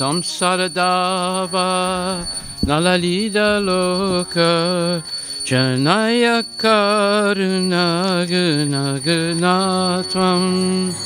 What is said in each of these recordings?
Samsaradava nalalida loka Janaya karuna guna gunatvam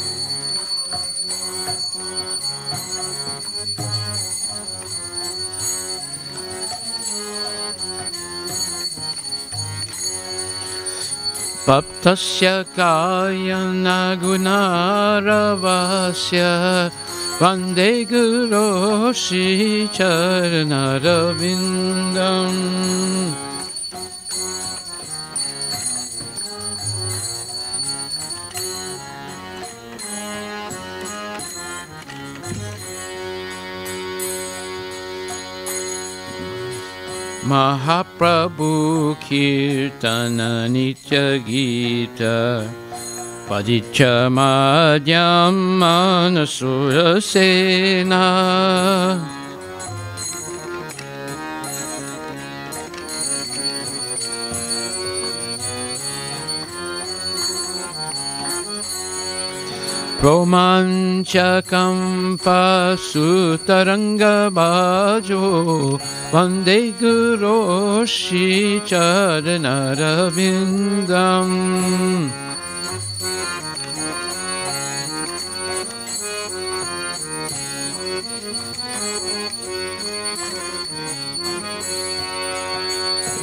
Baptasya kayana gunaravasya Vande Guru Shri Charanarvindam Mahaprabhu Kirtana Nitya Gita Padicha Madhyam Manasura Sena Romanchakam Pasutaranga Bhajo Vande Guru Shri Charanarvindam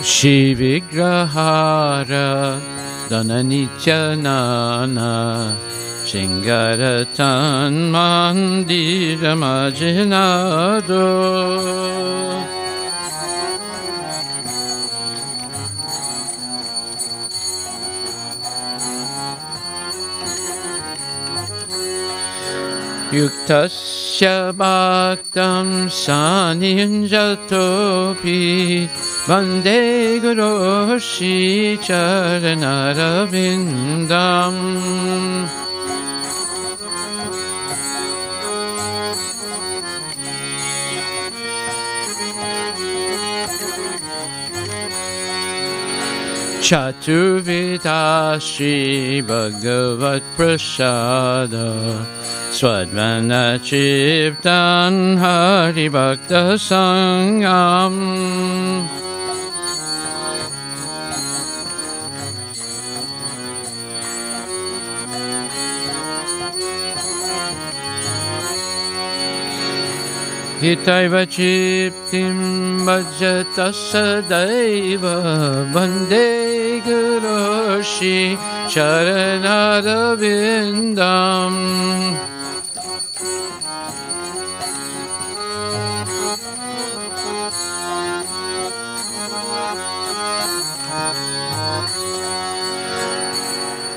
Shri Vigrahara Dhananityanana Shingaratan Mandira Majinado Yuktasya Bhaktam Saninjatopi Vande Guru Shri Charanarvindam Chaturvita Shri Bhagavat Prasada Swadvana Chiptan Hari Bhakta Sangam Hitaiva Chiptim Bhajata Sadaiva Vande Guru Shri Charanarvindam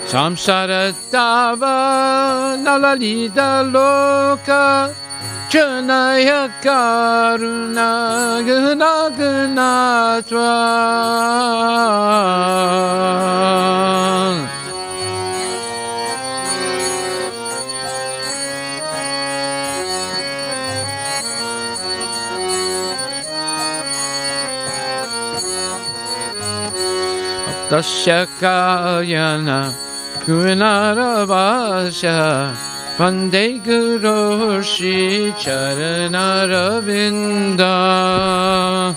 Samsaradava nalalida loka Janaya karuna guna gunatva Tasya kayana gunaravasya Vande Guru Shri Charanarvindam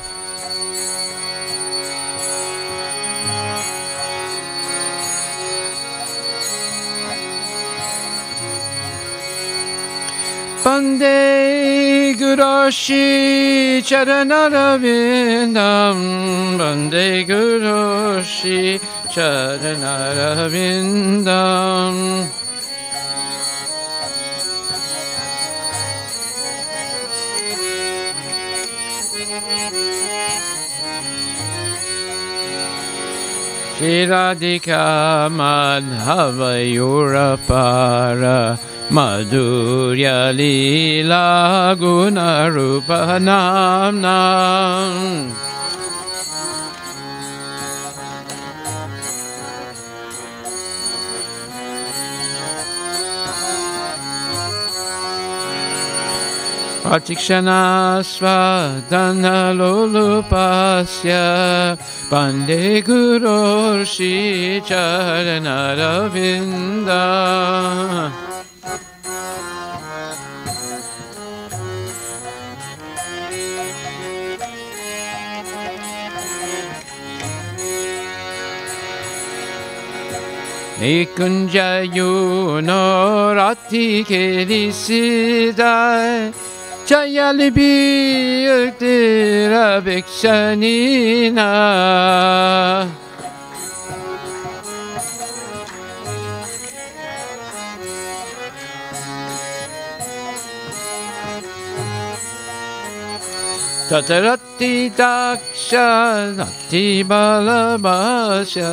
Vande Guru Shri Charanarvindam Vande Guru Shri Charanarvindam Shri Radhika Madhava Yurapara Madhurya Lila Guna Rupa Namnam Patikshanasvadanalolupasya Pande Gurorshi Charanaravinda. Nikunjayo Rati Kerisidai Jayalibi Uttira Vikshanina. Tatarati Daksha Nati Balabasha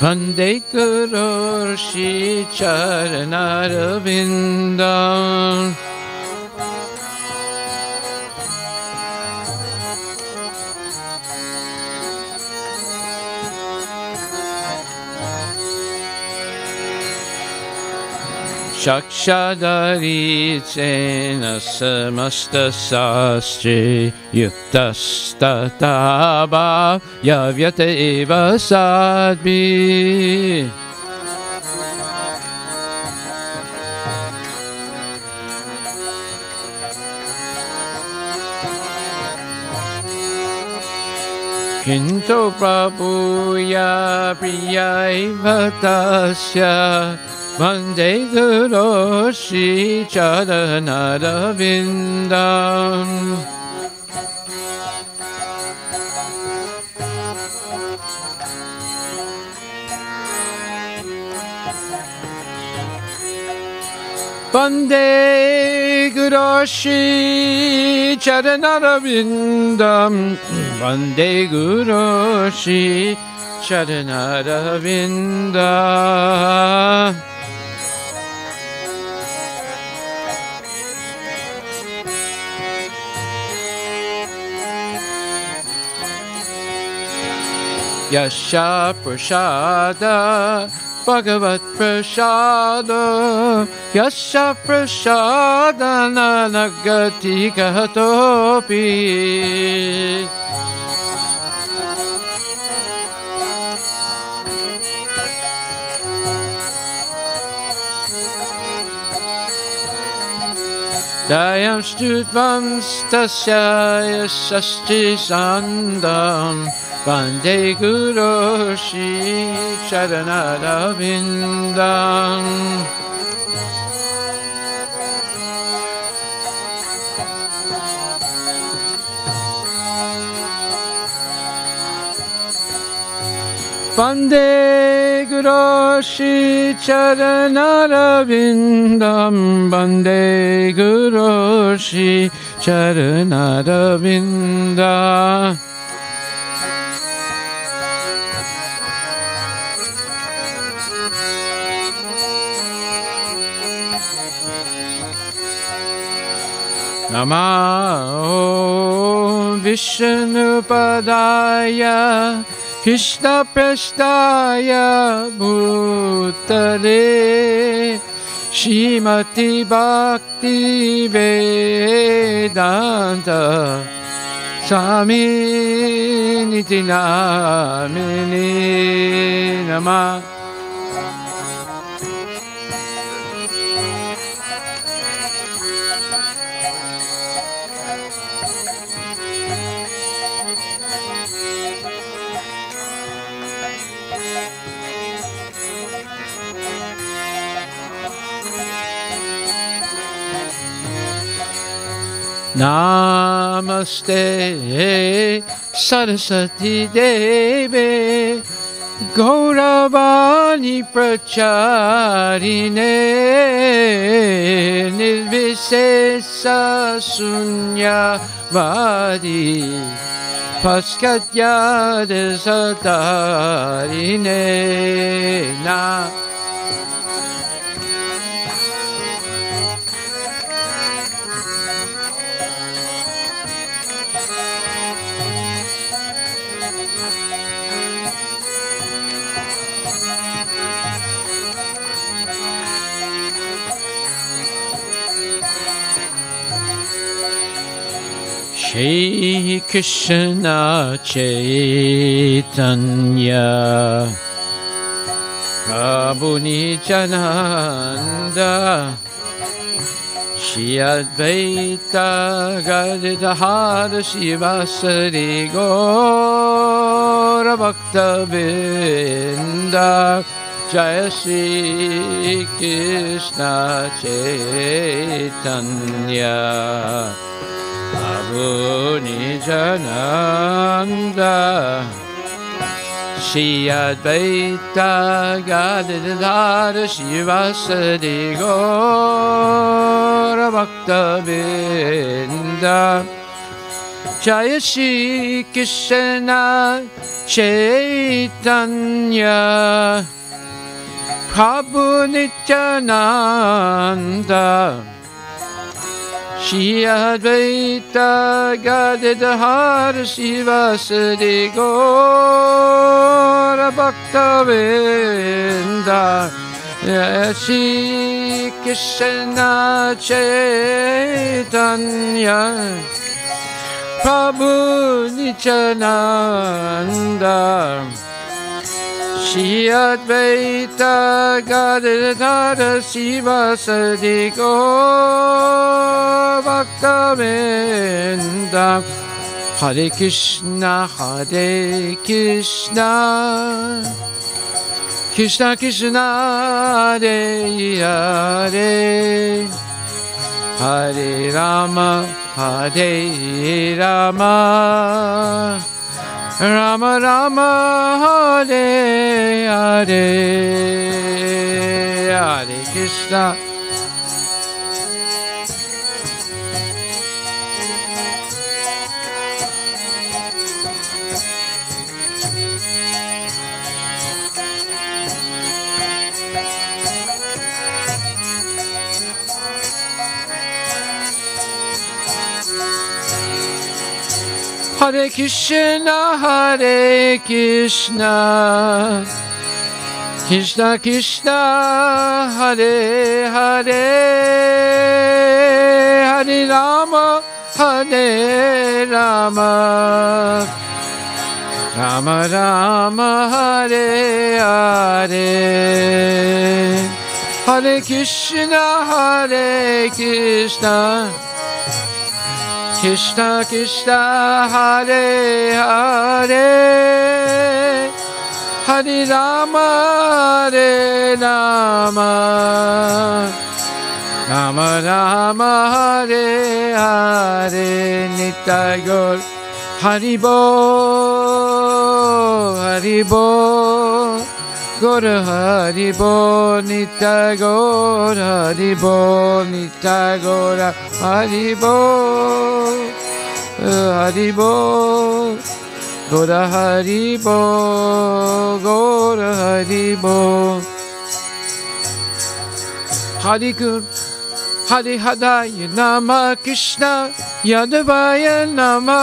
Vande Gurorshi Charanaravinda. Shakshadari Sena Samasta Sastri Yuktastataba Yavyata Eva Sadbi. Kinto Prabhuya Priya Ivatasya Vande Gurorshi Charanaravinda. Vande Gurorshi Charanaravinda. Vande Gurorshi Charanaravinda. Yasha Prasada Bhagavat Prasada Yasha Prasada Nanagati Kahatopi. Dayam Stutvam Stasya Yashasti Sandam Vande Gurorshi Charanaravinda. Vande Gurorshi Charanarabindam. Vande Gurorshi Charanaravinda. Namo Vishnupadaya Krishna Prasthaya Bhutale Shrimati Bhakti Vedanta Swami Niti Namini Namah. Namaste Saraswati Devi Gauravani Pracharine Nirvisesa Sunyavadi Paskatya Desatarine Na. Shri Krishna Chaitanya Prabhu Nityananda Shri Advaita Gadadhara Shivasari Gaura Bhakta Vrinda Jaya Shri Krishna Chaitanya Prabhu Nityananda Shri Advaita Gadadhara Shivasari Gaura Bhakta Vrinda Jaya Shri Krishna Chaitanya Prabhu Nityananda Shri Advaita Gadadhara Shivasari Gaura Bhakta Vrinda Shri Krishna Chaitanya Prabhu Nityananda Shri Advaita Gadadhara Shivasari Gaura Bhakta Vrinda Hare Krishna Hare Krishna Krishna Krishna Hare Hare Hare Rama Hare Rama Rama Rama Hare Hare Hare Krishna Hare Krishna, Hare Krishna, Krishna Krishna, Hare Hare, Hare Rama, Hare Rama, Rama Rama, Hare Hare, Hare Krishna, Hare Krishna, Krishna Krishna Hare Hare Hare Rama Hare Rama Rama Rama Hare Hare Nitai Gaur Haribo Haribo Gaur Haribo Nitai Gaur Haribo Nitai Gaur Haribo Haribo Gaura Haribo Gaura Haribo Hari Hari Hadaya Nama Krishna Yadavaya Nama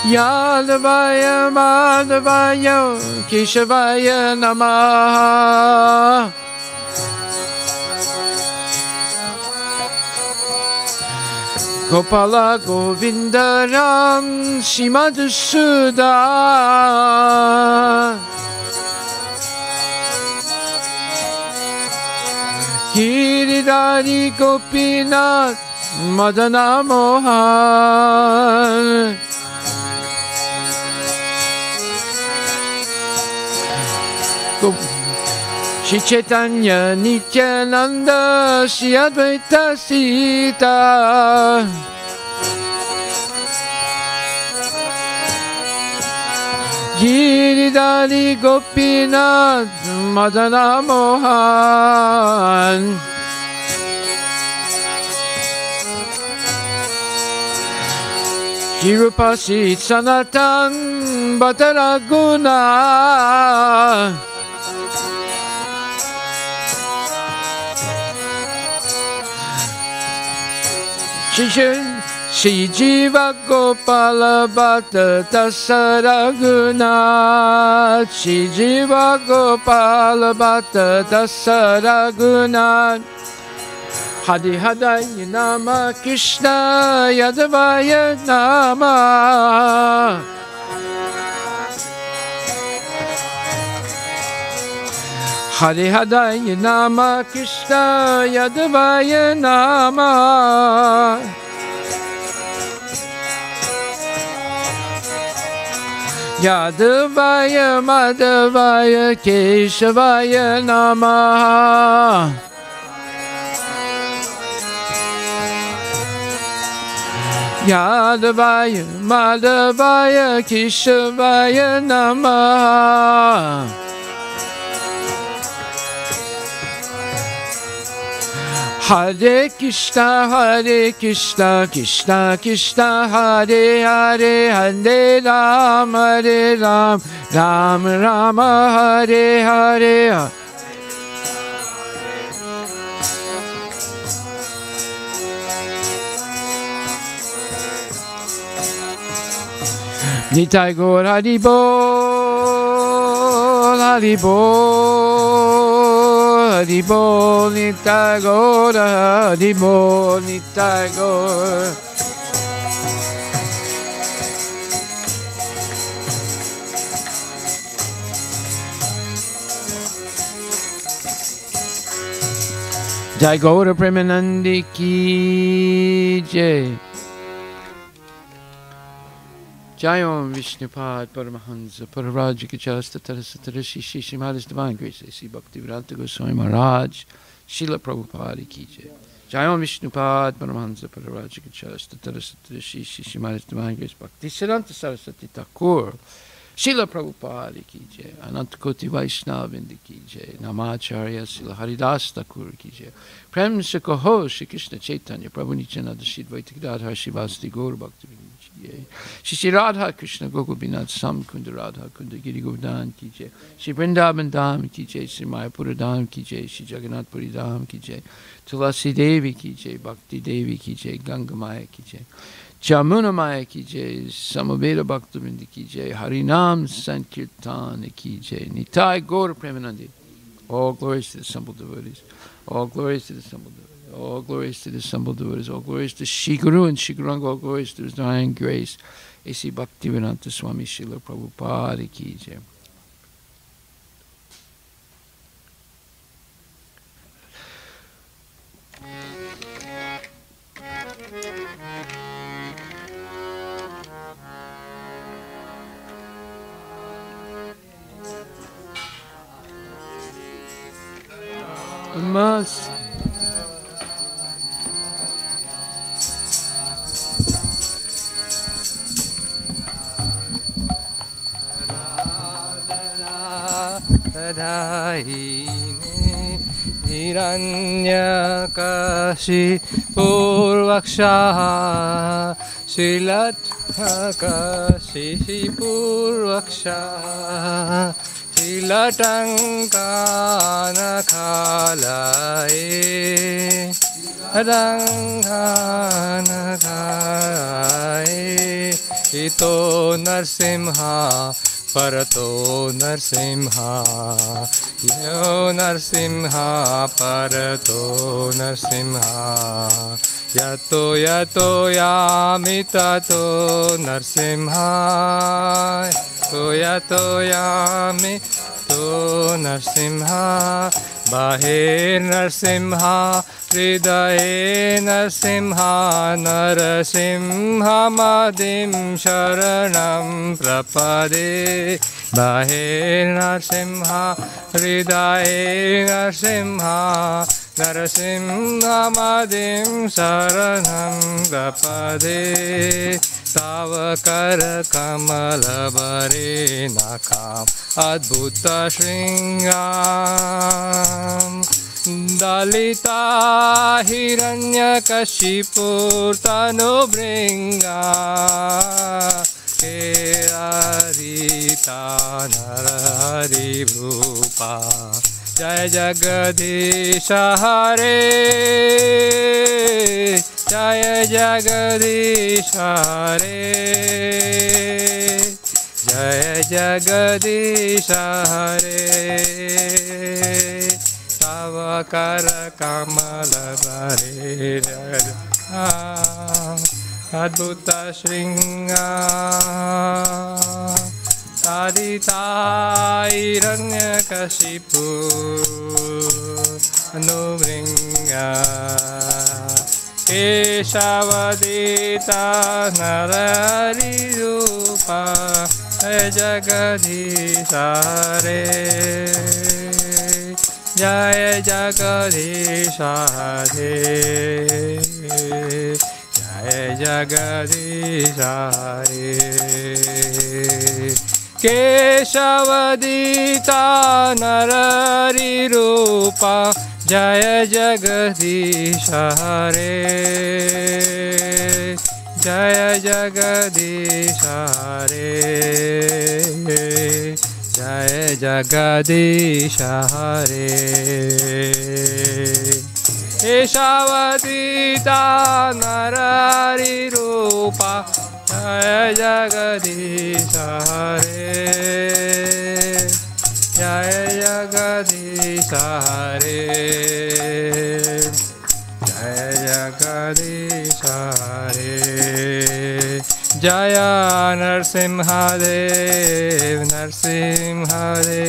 Yadavaya Madhavaya Keshavaya Nama Gopala Govinda Ram Shimadhusudan Giridhari Gopinath Madana Mohan Shri Chaitanya Nityananda Shri Advaita Sita Giridhari Gopinath Madana Mohan Shirupa Shri Sanatan Bhattaraguna Shri Jiva Gopala Bhatta Dasa Raghunath, Shri Jiva Gopala Bhatta Dasa Raghunath. Hadi Hadaya Nama Krishna Yadavaya Nama. Hare Hadaya Nama Krishna Yadavaya Nama. Yadavaya Madhavaya Keshavaya Nama. Yadavaya Madhavaya Keshavaya Nama. Hare Krishna, Krishna Krishna, Hare Hare, Hare Rama, Rama Rama, Hare Hare. Nitai Gaur Hari Bol, Hari Bol, Hari Bol, Nitai Gaur Hari Bol, Nitai Gaur. Jai Gaura Premanandi Ki Jai. Jai Om Vishnupad Paramahansa Pararajika Chastatara Satarashi Shishi Maharaj Divine Grace A.C. Bhaktivedanta Goswami Maharaj Srila Prabhupada Ki Jai. Jai Om Vishnupad Paramahansa Pararajika Chastatara Satarashi Shishi Maharaj Divine Grace Bhaktivedanta Saraswati Thakur Srila Prabhupada Ki Jai. Anantakoti Vaishnavindi Ki Jai. Namacharya Srila Haridas Thakur Ki Jai. Prem Shikoho Shri Krishna Chaitanya Prabhu Nityananda Shri Advaita Gadadhar Shivasati Gaur Bhaktivedanta Shri Radha Krishna Gokul Binat Sam Kunda Radha Kunda Giri Govardhan Ki Jai. Shri Vrindavan Dham Ki Jai. Shri Mayapura Dham Ki Jai. Shri Jagannath Puri Dham Ki Jai. Tulasi Devi Ki Jai. Bhakti Devi Ki Jai. Ganga Maya Ki Jai. Jamuna Maya Ki Jai. Samaveda Bhaktivinoda Ki Jai. Harinam Sankirtan Ki Jai. Nitai Gaur Premanandi. All glories to the assembled devotees. All glories to the assembled devotees. All glories to the assembled devotees. All glories to Shri Guru and Shri Guranga. All glories to His divine grace. A.C. Bhaktivedanta Swami Srila Prabhupada Ki Jai. Must. Hiranyakashi Purvaksha Shilatkakashi Purvaksha Shilatankana Khalae Rangana Khalae Ito Narsimha Parato Narsimha Yo Narsimha Parato Narsimha Yato Yato Yamitato Narsimha Yato Yamito Narsimha Bahir Narsimha Hridaye Narsimha Narasimha Madim Sharanam Prapade Bahir Narsimha Hridaye Narsimha Narasimha Madim Sharanam Prapade Tavakar Kamalabare Nakam Adbhuta Shringam Dalita Hiranyakashipur Tanu Bringa Kerarita Narari Bhupa Jai Jagadisha Hare जय जगदीश हरे जय जगदीश हरे तव कर कमल बरे अद्भुत श्रृंगार सादिताहिरण्यकशिपु अनुवृंगा केशवदिता नरहरिरूपा जय जगदीश हरे जय जगदीश हरे जय जगदीश हरे केशवदिता नरहरिरूपा जय जगदीश हरे जय जगदीश हरे जय जगदीश हरे केशवदिता नरहरिरूपा जय जगदीश हरे जय जगदीश हरे जय जगदीश हरे जय नरसिंहदेव नरसिंहदेव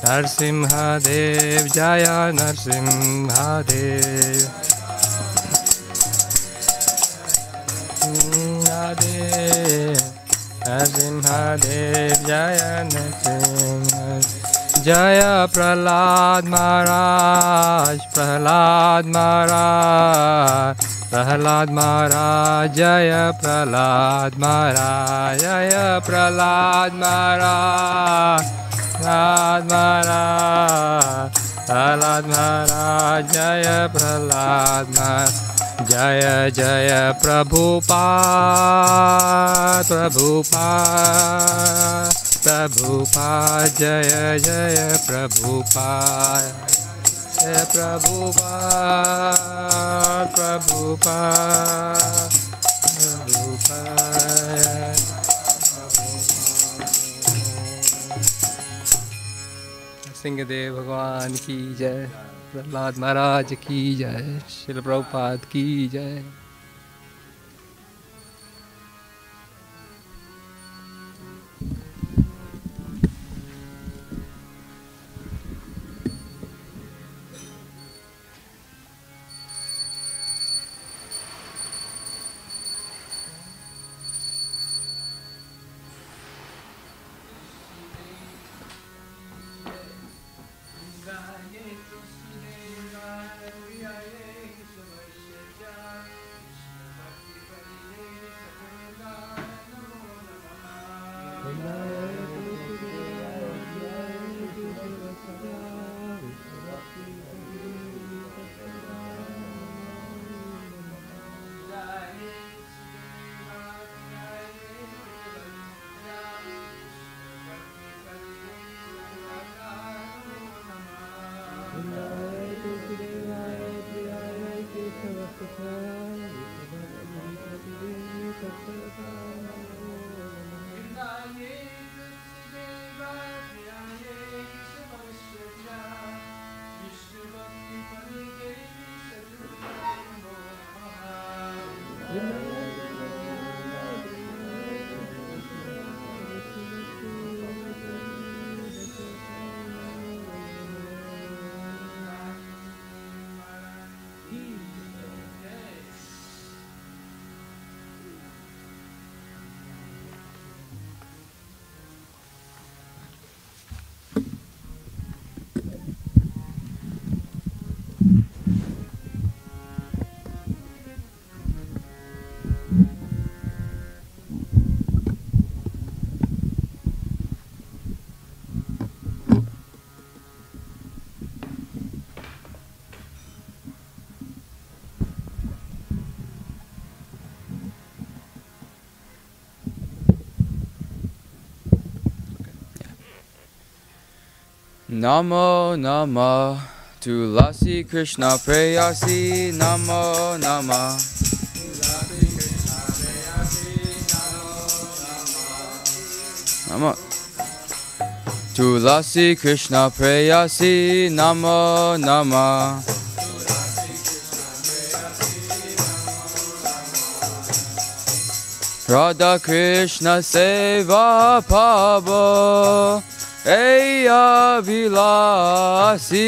नरसिंहदेव जय नरसिंहदेव नरसिंहदेव जय नरसिंह जय प्रहलाद महाराज प्रहलाद महाराज प्रहलाद महाराज जय प्रहलाद महाराज जय प्रहलाद महाराज प्रहलाद महाराज प्रहलाद महाराज जय प्रहलाद महाराज जय जय प्रभुपाद प्रभुपाद प्रभुपाद जय जय प्रभुपाद जय प्रभुपाद प्रभुपाद प्रभुपाद सिंहदेव भगवान की जय प्रहलाद महाराज की जय श्रील प्रभुपाद की जय Namo Namo Tulasi Krishna Preyasi Namo Nama. Namo. Tulasi Krishna Preyasi Namo Nama. Radha Krishna Seva Pabo Eya Vilasi.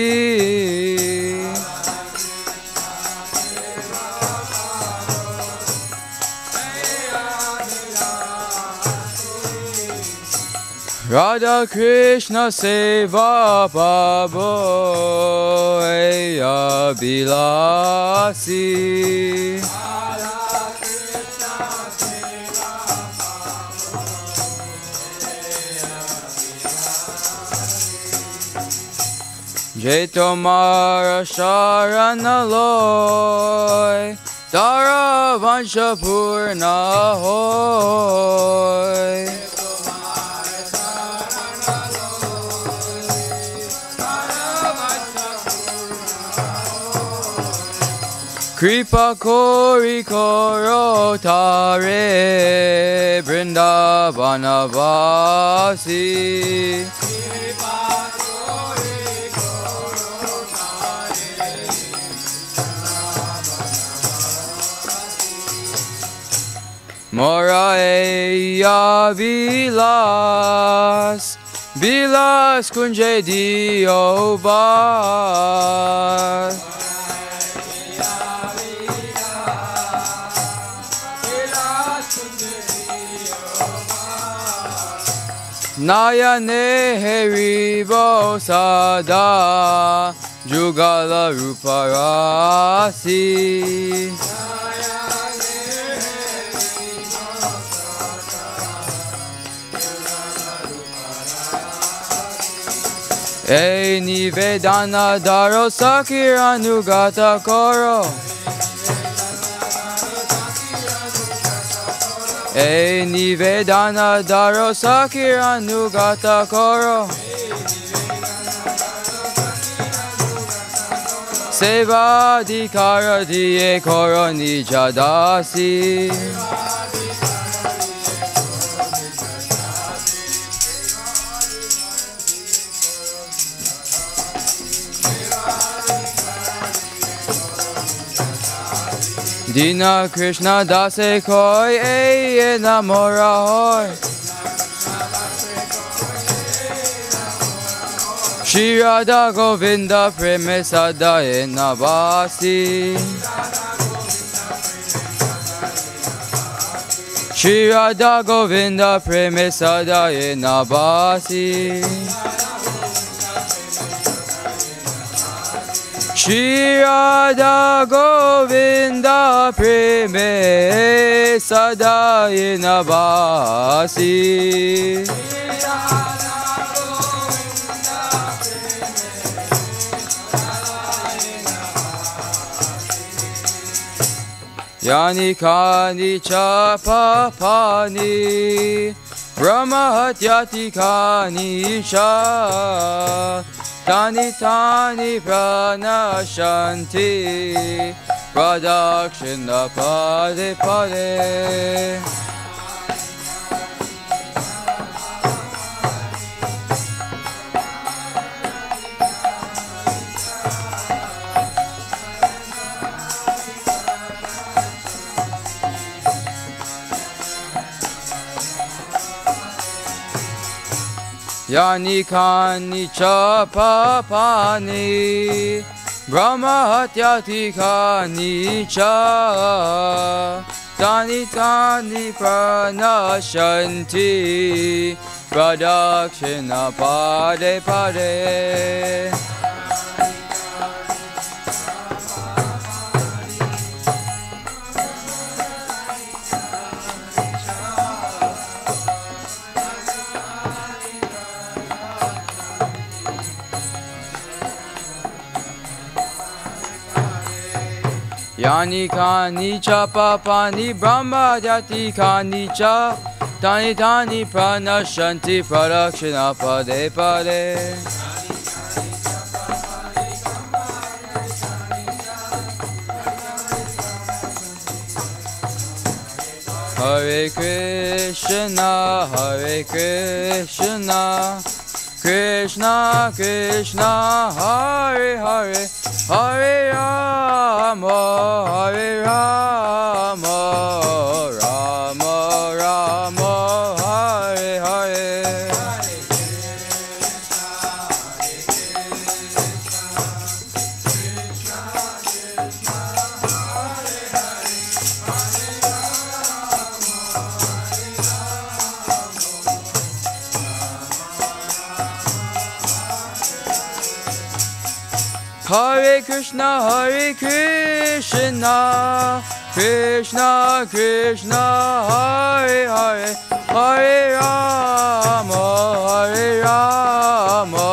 Radha Krishna Seva Pabo Eya Vilasi. Jai Tomara Sharanaloy Tara Vanshapurna Hoy. Kripa Kori Koro Tare Vrindavana Vasi. Moraya Vilas, Vilas Kunje Diobas. Nayane Heribo Sada Jugala Ruparasi. E Nivedana Daro Sakiranugata Koro. E Nivedana Daro Sakiranugata Koro. Seva Dikara Diye Koro Nijadasi. Dina Krishna Dase Koi Eye Namora Hoy. Shri Radha Govinda Preme Sadaye Nabasi. Shri Radha Govinda Preme Sadaye Nabasi. Shri Radha Govinda Preme Sadaye Nabasi. Yani Kani Chapa Pani Brahma Hatyati Kani Cha. Tani Tani Prana Shanti Pradakshina Pade Pade. Yani Kani Chapa Pani Brahma Hatyati Kani Cha. Tani Tani Prana Shanti Pradakshina Pade Pade. Yani Kani Chapa Pani Brahma Jati Kani Cha. Tani Tani Prana Shanti Pradakshina Pade Pade. Hare Krishna, Hare Krishna, Krishna Krishna, Hare Hare, Hare Rama, Hare Rama, Rama Rama, Hare Hare. Hare Krishna, Hare Krishna, Krishna Krishna, Hare Hare, Hare Rama, Hare Rama,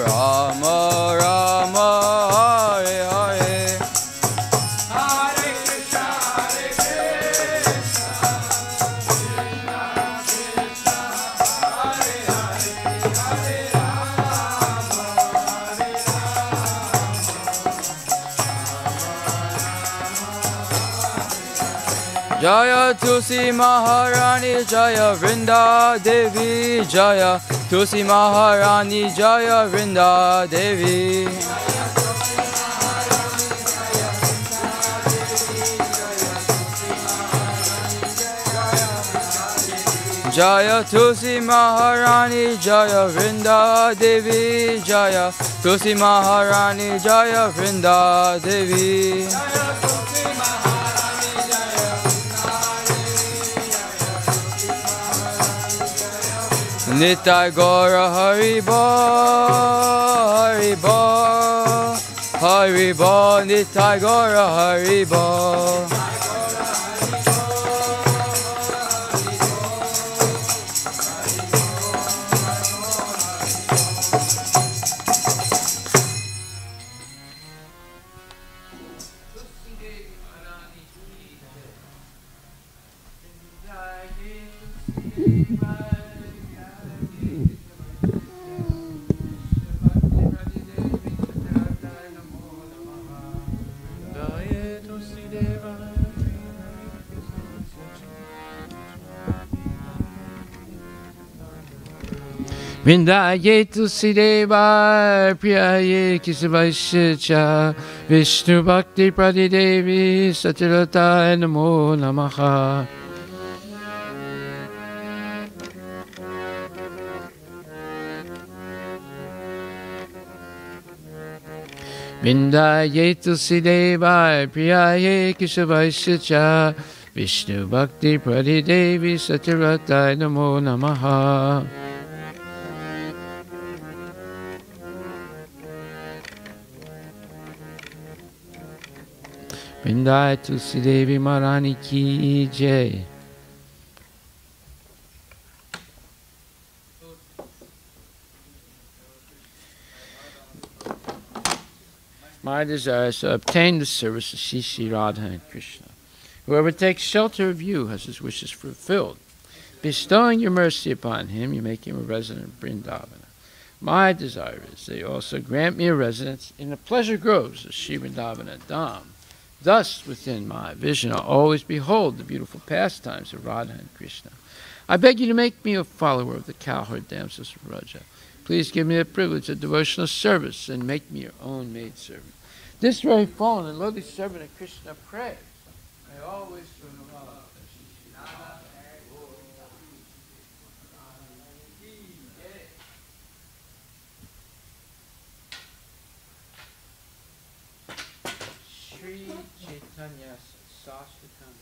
Rama Rama, Hare Hare. Hare Krishna, Hare Krishna, Krishna Krishna, Hare Hare, Hare Jaya Tulsi Maharani Jaya Vrinda Devi Jaya Tulsi Maharani Jaya Vrinda Devi Jaya Tulsi Maharani Jaya Vrinda Devi Jaya Tulsi Maharani Jaya Vrinda Devi Nitai Gaura Haribo, Haribo, Haribo, Nitai Gaura Haribo. Vrindaye Tulsi Deva Priyaye Kisavaishacha Vishnu Bhakti Pradidevi Satirata Namo Namaha. Vrindaye Tulsi Deva Priyaye Kisavaishacha Vishnu Bhakti Pradidevi Satirata Namo Namaha. Vrindaye Tulsi Devi Maharani ki jai. My desire is to obtain the service of Shri Radha and Krishna. Whoever takes shelter of you has his wishes fulfilled. Bestowing your mercy upon him, you make him a resident of Vrindavana. My desire is that you also grant me a residence in the pleasure groves of Sri Vrindavana Dham. Thus, within my vision, I'll always behold the beautiful pastimes of Radha and Krishna. I beg you to make me a follower of the cowherd damsels of Raja. Please give me the privilege of devotional service and make me your own maidservant. This very fallen and lowly servant of Krishna prays. I always Sri Chaitanya Sastakam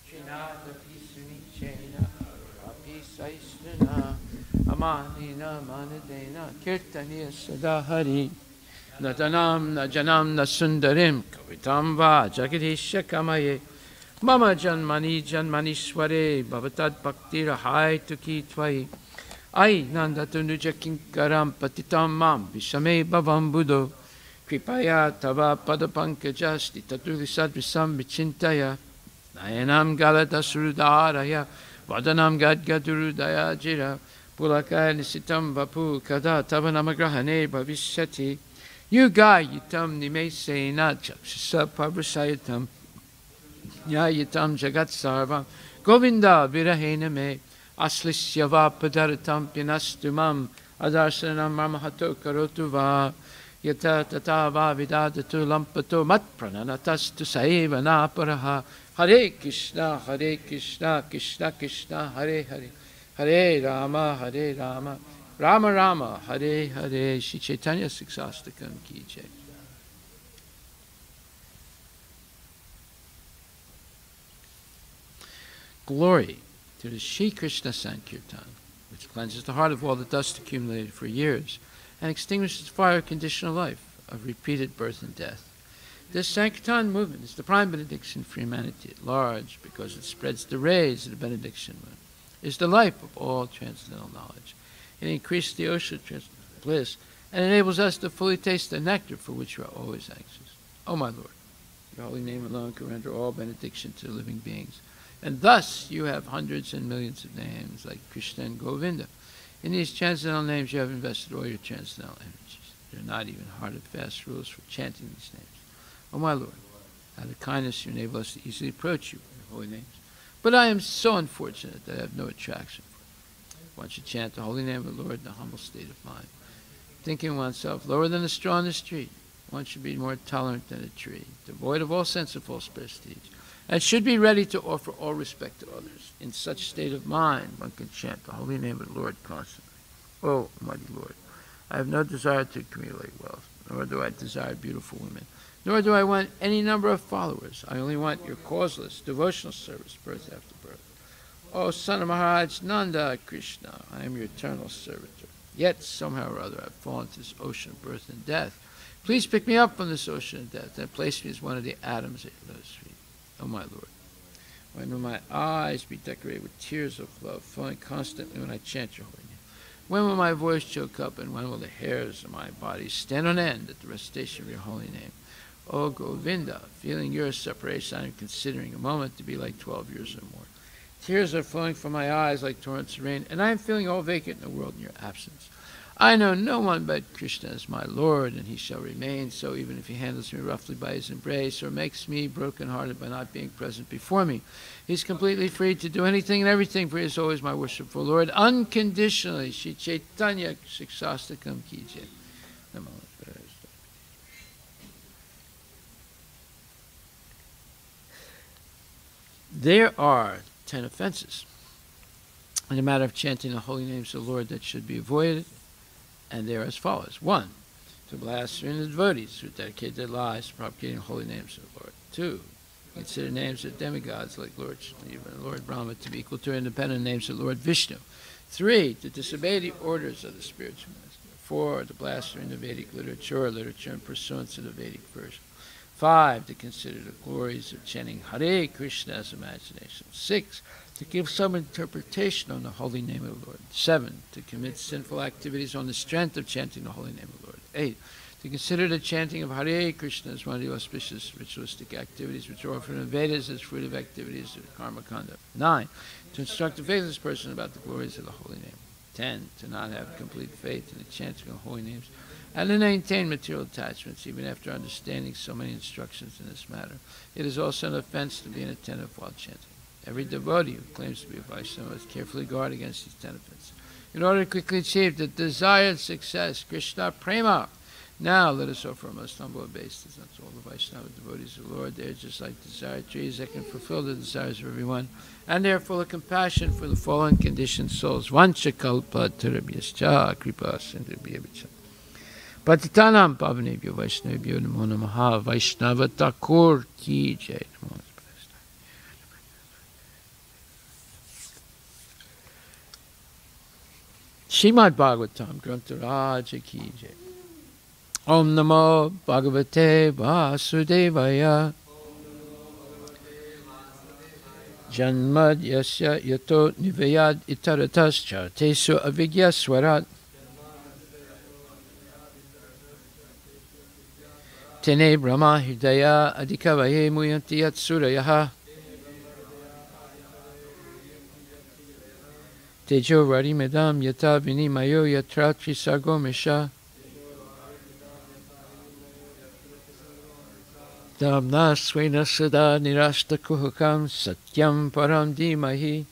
Srinata Pisunichena Api saishrana amanina manadena kirtaniya sada hari nadanam najanam nasundarim kavitam va jagadisha kamaye mama janmani janmanishware bhavatad bhakti rahai tuki tvai ai nandatu nuja kinkaram patitam mam vishame bhavam buddho kripaya tava padapankajasti tatulisad visam vichintaya nayanam galadasurudaraya vadanam gadgadurudaya jira pulakaya nisitam vapu kada tavanamagrahane bhavishyati yugayitam nimesena chakshasa parvasayatam yayitam jagat sarvam govinda virahena me aslisya va padaratam pinastumam adarsanam mamahato karotu va yata tata va vidadatu lampato mat prananatastu saiva naparaha Hare Krishna Krishna Krishna Hare Hare Hare Rama Rama Rama Hare Hare. Shri Chaitanya Siksastakam ki jai. Glory to the Shri Krishna Sankirtan, which cleanses the heart of all the dust accumulated for years and extinguishes the fire of conditional life, of repeated birth and death. This Sankirtan movement is the prime benediction for humanity at large because it spreads the rays of the benediction moon. It is the life of all transcendental knowledge. It increases the ocean of transcendental bliss and enables us to fully taste the nectar for which we are always anxious. O my Lord, your holy name alone can render all benediction to living beings. And thus you have hundreds and millions of names like Krishna and Govinda. In these transcendental names you have invested all your transcendental energies. There are not even hard and fast rules for chanting these names. O my Lord, out of kindness you enable us to easily approach you in your holy names. But I am so unfortunate that I have no attraction for it. One should chant the holy name of the Lord in a humble state of mind, thinking oneself lower than a straw in the street. One should be more tolerant than a tree, devoid of all sense of false prestige, and should be ready to offer all respect to others. In such state of mind, one can chant the holy name of the Lord constantly. O mighty Lord, I have no desire to accumulate wealth, nor do I desire beautiful women, nor do I want any number of followers. I only want your causeless, devotional service, birth after birth. O son of Maharaj Nanda Krishna, I am your eternal servitor. Yet, somehow or other, I've fallen into this ocean of birth and death. Please pick me up from this ocean of death and place me as one of the atoms at your lotus feet. O my Lord, when will my eyes be decorated with tears of love, flowing constantly when I chant your holy name? When will my voice choke up, and when will the hairs of my body stand on end at the recitation of your holy name? O Govinda, feeling your separation, I am considering a moment to be like 12 years or more. Tears are flowing from my eyes like torrents of rain, and I am feeling all vacant in the world in your absence. I know no one but Krishna as my Lord, and he shall remain so even if he handles me roughly by his embrace or makes me broken-hearted by not being present before me. He's completely free to do anything and everything, for he is always my worshipful Lord, unconditionally. Shri Chaitanya Siksastakam ki jai. Namo. There are 10 offenses in the matter of chanting the holy names of the Lord that should be avoided, and they are as follows. 1. To blaspheme the devotees who dedicate their lives to propagating holy names of the Lord. 2. Consider names of demigods like Lord Shiva and Lord Brahma to be equal to independent names of Lord Vishnu. 3. To disobey the orders of the spiritual master. 4. To blaspheme the Vedic literature in pursuance of the Vedic version. 5. To consider the glories of chanting Hare Krishna as imagination. 6. To give some interpretation on the holy name of the Lord. 7. To commit sinful activities on the strength of chanting the holy name of the Lord. 8. To consider the chanting of Hare Krishna as one of the auspicious ritualistic activities which are offered in the Vedas as fruitive activities of karma conduct. 9. To instruct a faithless person about the glories of the holy name. 10. To not have complete faith in the chanting of holy names, and to maintain material attachments even after understanding so many instructions in this matter. It is also an offense to be inattentive while chanting. Every devotee who claims to be a Vaishnava must carefully guard against these 10 offenses in order to quickly achieve the desired success. Krishna Prema. Now let us offer a most humble obeisance unto all the Vaishnava devotees of the Lord. They are just like desired trees that can fulfill the desires of everyone, and they are full of compassion for the fallen conditioned souls. Vancha kalpa tarabhyascha kripa sindhubhyavcha. Patitanam pavanebhyo Vaishnavabhyo namo namaha. Vaishnava Thakur ki jai. Srimad Bhagavatam, Grantha Raja Ki Jai. Om Namo Bhagavate Vasudevaya. Janmad Yasya Yato Nivayad Itaratascha Tesu Avigya Swarat. Tene Brahma Hridaya Adhikavaye Muyanti Yat Surayaha. Tejo Rari Medam Yata Vinimayo Yatra Trisago Misha. Damna Swena Sada Nirashta Kuhukam Satyam Param Dimahi.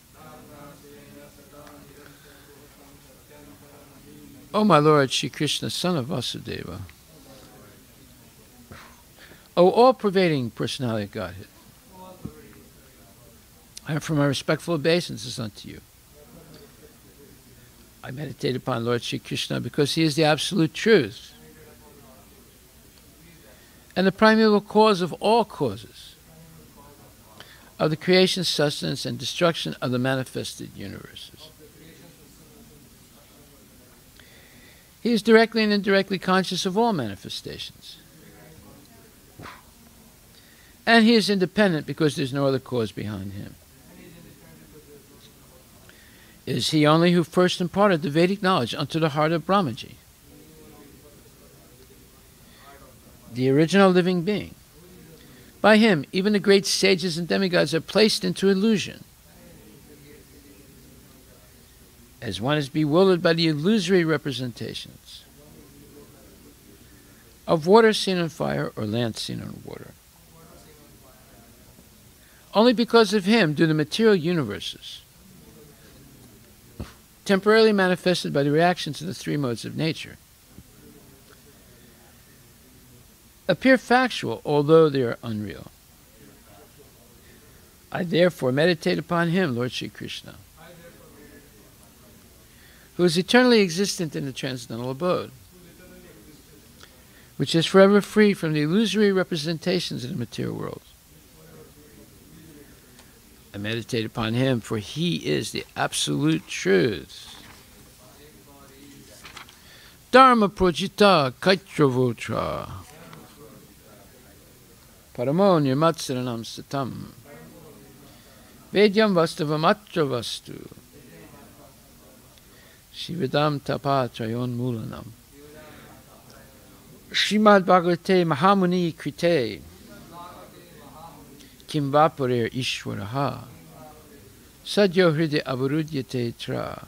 O my Lord Shri Krishna, son of Vasudeva, O all-pervading personality of Godhead, I offer my respectful obeisances unto you. I meditate upon Lord Shri Krishna because he is the absolute truth and the primeval cause of all causes, of the creation, sustenance, and destruction of the manifested universes. He is directly and indirectly conscious of all manifestations. And he is independent because there is no other cause behind him. It is he only who first imparted the Vedic knowledge unto the heart of Brahmaji, the original living being. By him, even the great sages and demigods are placed into illusion, as one is bewildered by the illusory representations of water seen on fire or land seen on water. Only because of him do the material universes, temporarily manifested by the reactions of the three modes of nature, appear factual, although they are unreal. I therefore meditate upon him, Lord Shri Krishna, who is eternally existent in the transcendental abode, which is forever free from the illusory representations of the material world. I meditate upon him, for he is the absolute truth. Dharma projita kaitravotra paramo nirmatsaranam satam vedyam vastavam atra vastu shividam tapa trayon mulanam Srimad Bhagavate Mahamuni Krite Kim Vaparer Ishwaraha Sadyo Hride Avarudyate Tra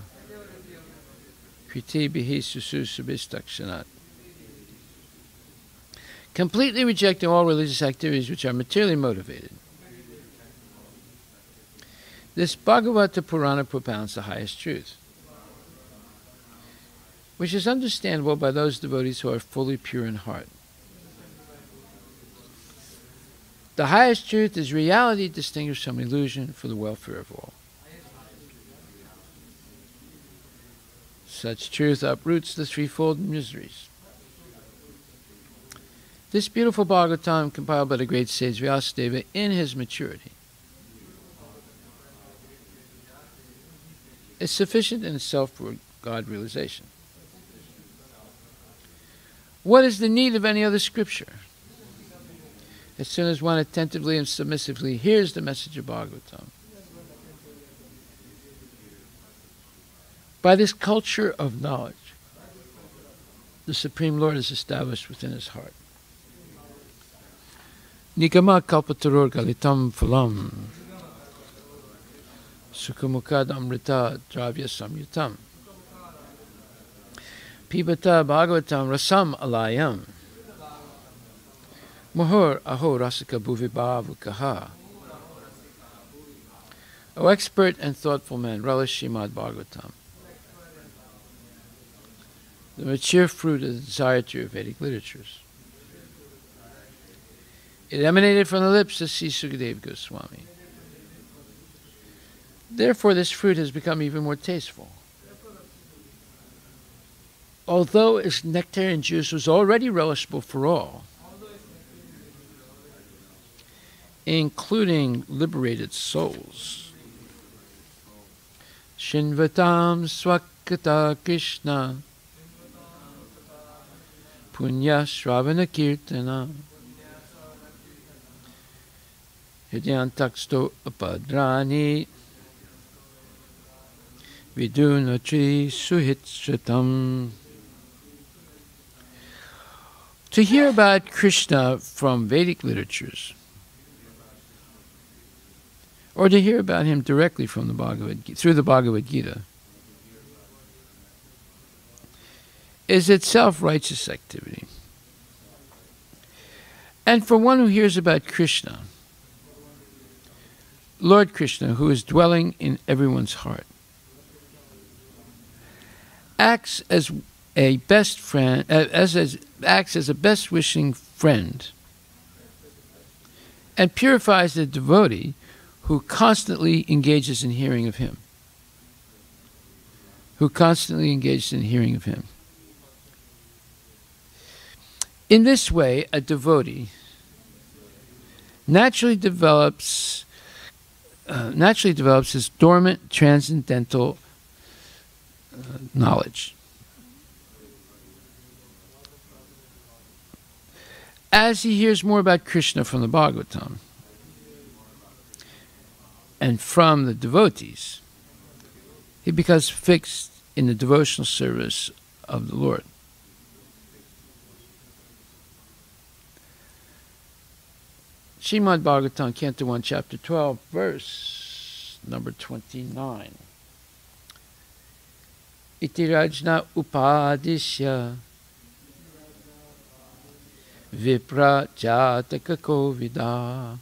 Krite Bihi Susu Subhistakshanat. Completely rejecting all religious activities which are materially motivated, this Bhagavata Purana propounds the highest truth, which is understandable by those devotees who are fully pure in heart. The highest truth is reality distinguished from illusion for the welfare of all. Such truth uproots the threefold miseries. This beautiful Bhagavatam, compiled by the great sage Vyasadeva in his maturity, is sufficient in itself for God realization. What is the need of any other scripture? As soon as one attentively and submissively hears the message of Bhagavatam, by this culture of knowledge, the Supreme Lord is established within his heart. Nikama kalpataror galitam phalam sukhamukad amrita dravya samyutam pibata bhagavatam rasam alayam Mahur aho rasika bhuvibhavukaha. O expert and thoughtful man, relish Srimad Bhagavatam, the mature fruit of the desire to Vedic literatures. It emanated from the lips of Sri Sukadeva Goswami. Therefore, this fruit has become even more tasteful. Although its nectarian juice was already relishable for all, including liberated souls, Shinvatam Swakata Krishna Punya Shravana Kirtana Hidyantaksto Apadrani Vidunatri Suhitsatam. To hear about Krishna from Vedic literatures, or to hear about him directly from the Bhagavad Gita, through the Bhagavad Gita, is itself righteous activity. And for one who hears about Krishna, Lord Krishna, who is dwelling in everyone's heart, acts as a best friend, acts as a best wishing friend, and purifies the devotee who constantly engages in hearing of him. In this way, a devotee naturally develops his dormant transcendental knowledge. As he hears more about Krishna from the Bhagavatam and from the devotees, he becomes fixed in the devotional service of the Lord. Srimad Bhagavatam, Canto 1, Chapter 12, verse number 29. Iti rajna upadishya vipra jataka kovida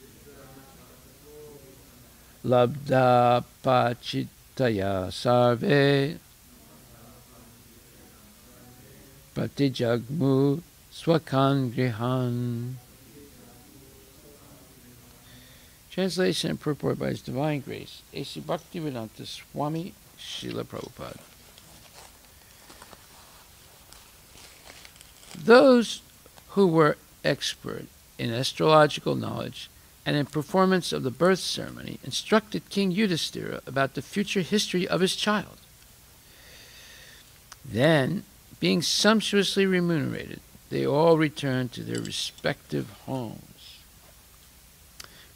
labda pachitaya sarve pratijagmu swakan grihan. Translation and purport by His Divine Grace, A.C. Bhaktivedanta Swami Srila Prabhupada. Those who were expert in astrological knowledge and in performance of the birth ceremony instructed King Yudhisthira about the future history of his child. Then, being sumptuously remunerated, they all returned to their respective homes.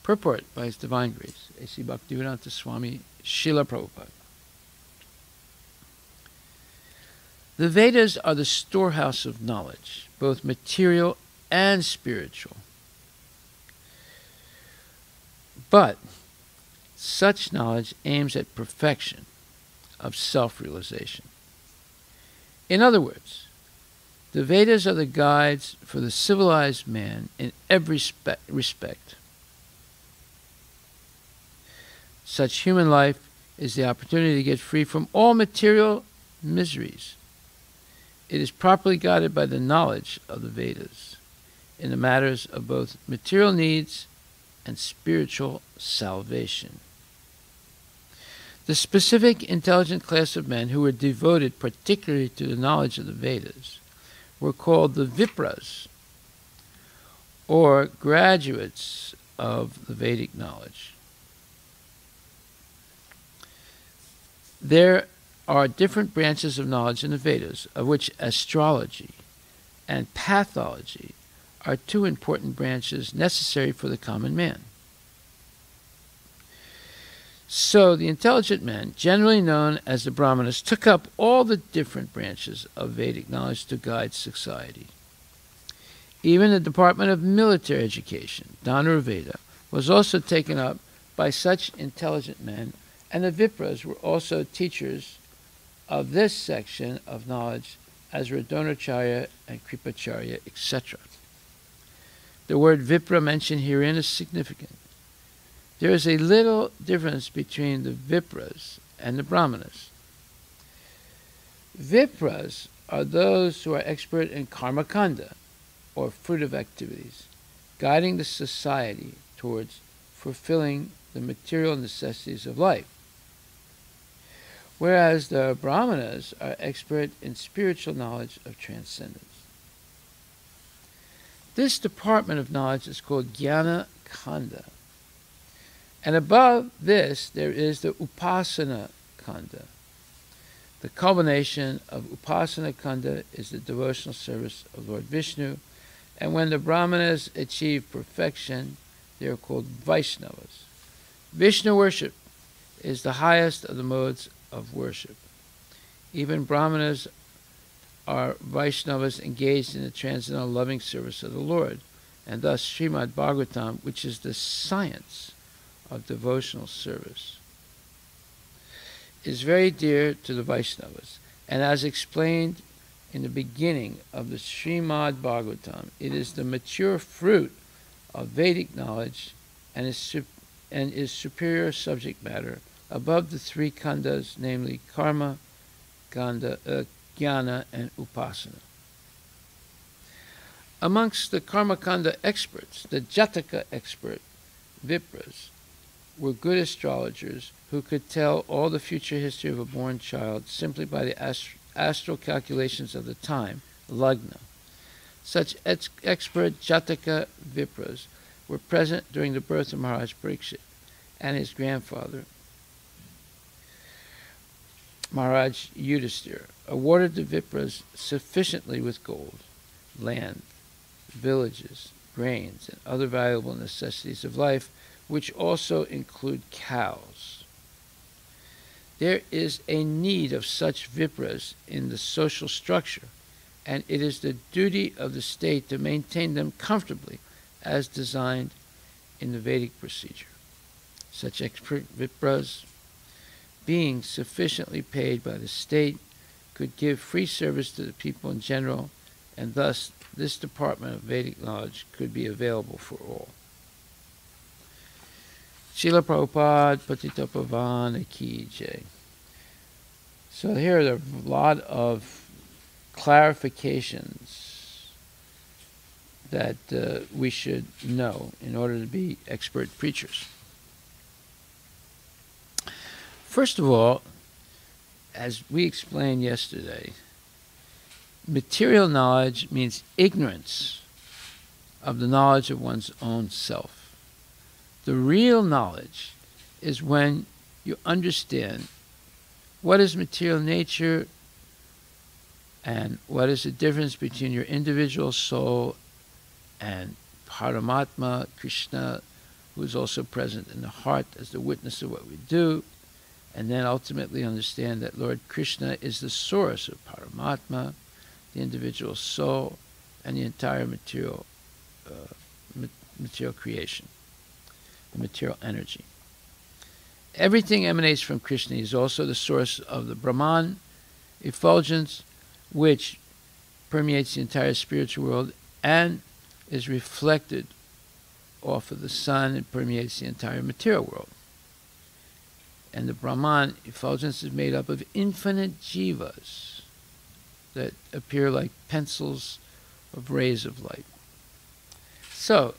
Purport by His Divine Grace, A.C. Bhaktivedanta Swami Srila Prabhupada. The Vedas are the storehouse of knowledge, both material and spiritual. But such knowledge aims at perfection of self-realization. In other words, the Vedas are the guides for the civilized man in every respect. Such human life is the opportunity to get free from all material miseries. It is properly guided by the knowledge of the Vedas in the matters of both material needs and spiritual salvation. The specific intelligent class of men who were devoted particularly to the knowledge of the Vedas were called the Vipras, or graduates of the Vedic knowledge. There are different branches of knowledge in the Vedas, of which astrology and pathology are two important branches necessary for the common man. So the intelligent men, generally known as the Brahmanas, took up all the different branches of Vedic knowledge to guide society. Even the Department of Military Education, Dhanurveda, was also taken up by such intelligent men, and the Vipras were also teachers of this section of knowledge as Radonacharya and Kripacharya, etc. The word Vipra mentioned herein is significant. There is a little difference between the Vipras and the Brahmanas. Vipras are those who are expert in karmakanda, or fruitive activities, guiding the society towards fulfilling the material necessities of life. Whereas the Brahmanas are expert in spiritual knowledge of transcendence. This department of knowledge is called Jnana Kanda. And above this, there is the Upasana Kanda. The culmination of Upasana Kanda is the devotional service of Lord Vishnu, and when the Brahmanas achieve perfection, they are called Vaishnavas. Vishnu worship is the highest of the modes of worship. Even Brahmanas are Vaishnavas engaged in the transcendental loving service of the Lord, and thus Srimad Bhagavatam, which is the science of devotional service, is very dear to the Vaishnavas. And as explained in the beginning of the Srimad Bhagavatam, it is the mature fruit of Vedic knowledge and is superior subject matter above the three khandas, namely karma, jnana, and upasana. Amongst the karma kanda experts, the Jataka expert, Vipras, were good astrologers who could tell all the future history of a born child simply by the astral calculations of the time, lagna. Such expert Jataka Vipras were present during the birth of Maharaj Parikshit, and his grandfather, Maharaj Yudhisthira, awarded the Vipras sufficiently with gold, land, villages, grains, and other valuable necessities of life, which also include cows. There is a need of such Vipras in the social structure, and it is the duty of the state to maintain them comfortably as designed in the Vedic procedure. Such expert Vipras, being sufficiently paid by the state, could give free service to the people in general, and thus this department of Vedic knowledge could be available for all. Srila Prabhupada Patita Pavana Ki Jai. So here are a lot of clarifications that we should know in order to be expert preachers. First of all, as we explained yesterday, material knowledge means ignorance of the knowledge of one's own self. The real knowledge is when you understand what is material nature and what is the difference between your individual soul and Paramatma, Krishna, who is also present in the heart as the witness of what we do, and then ultimately understand that Lord Krishna is the source of Paramatma, the individual soul, and the entire material creation, the material energy. Everything emanates from Krishna. He is also the source of the Brahman effulgence, which permeates the entire spiritual world and is reflected off of the sun and permeates the entire material world. And the Brahman effulgence is made up of infinite jivas that appear like pencils of rays of light. So,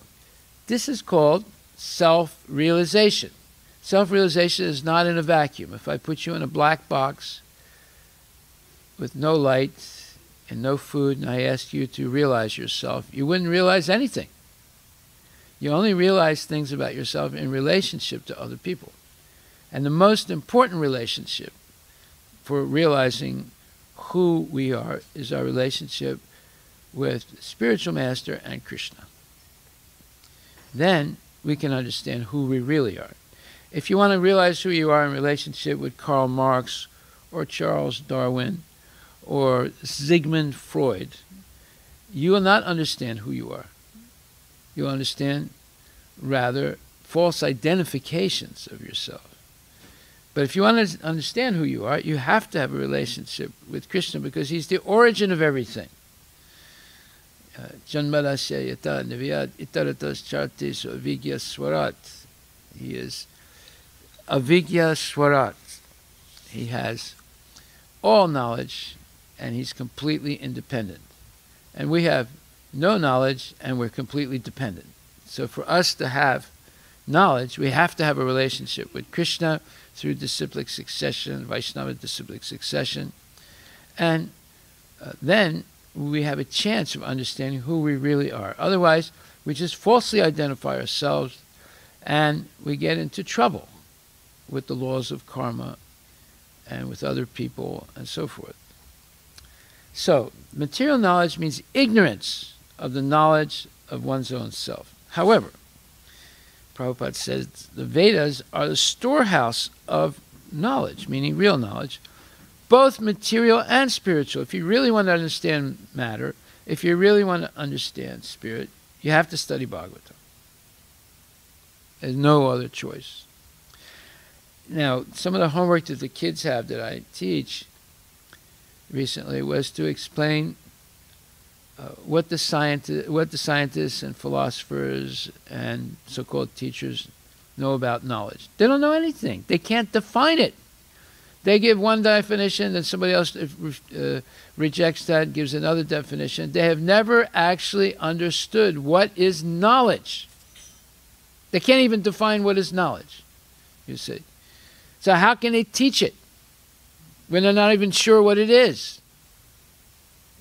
this is called self-realization. Self-realization is not in a vacuum. If I put you in a black box with no light and no food and I ask you to realize yourself, you wouldn't realize anything. You only realize things about yourself in relationship to other people. And the most important relationship for realizing who we are is our relationship with spiritual master and Krishna. Then we can understand who we really are. If you want to realize who you are in relationship with Karl Marx or Charles Darwin or Sigmund Freud, you will not understand who you are. You'll understand rather false identifications of yourself. But if you want to understand who you are, you have to have a relationship with Krishna because he's the origin of everything. Janmadasya yata niviyat itaratas chartis avigya swarat. He is avigya swarat. He has all knowledge and he's completely independent. And we have no knowledge and we're completely dependent. So for us to have knowledge, we have to have a relationship with Krishna through disciplic succession, Vaishnava disciplic succession. And then we have a chance of understanding who we really are. Otherwise, we just falsely identify ourselves and we get into trouble with the laws of karma and with other people and so forth. So, material knowledge means ignorance of the knowledge of one's own self. However, Prabhupada says the Vedas are the storehouse of knowledge, meaning real knowledge, both material and spiritual. If you really want to understand matter, if you really want to understand spirit, you have to study Bhagavatam. There's no other choice. Now, some of the homework that the kids have that I teach recently was to explain what the scientists and philosophers and so-called teachers know about knowledge. They don't know anything. They can't define it. They give one definition, then somebody else rejects that, gives another definition. They have never actually understood what is knowledge. They can't even define what is knowledge, you see. So how can they teach it when they're not even sure what it is?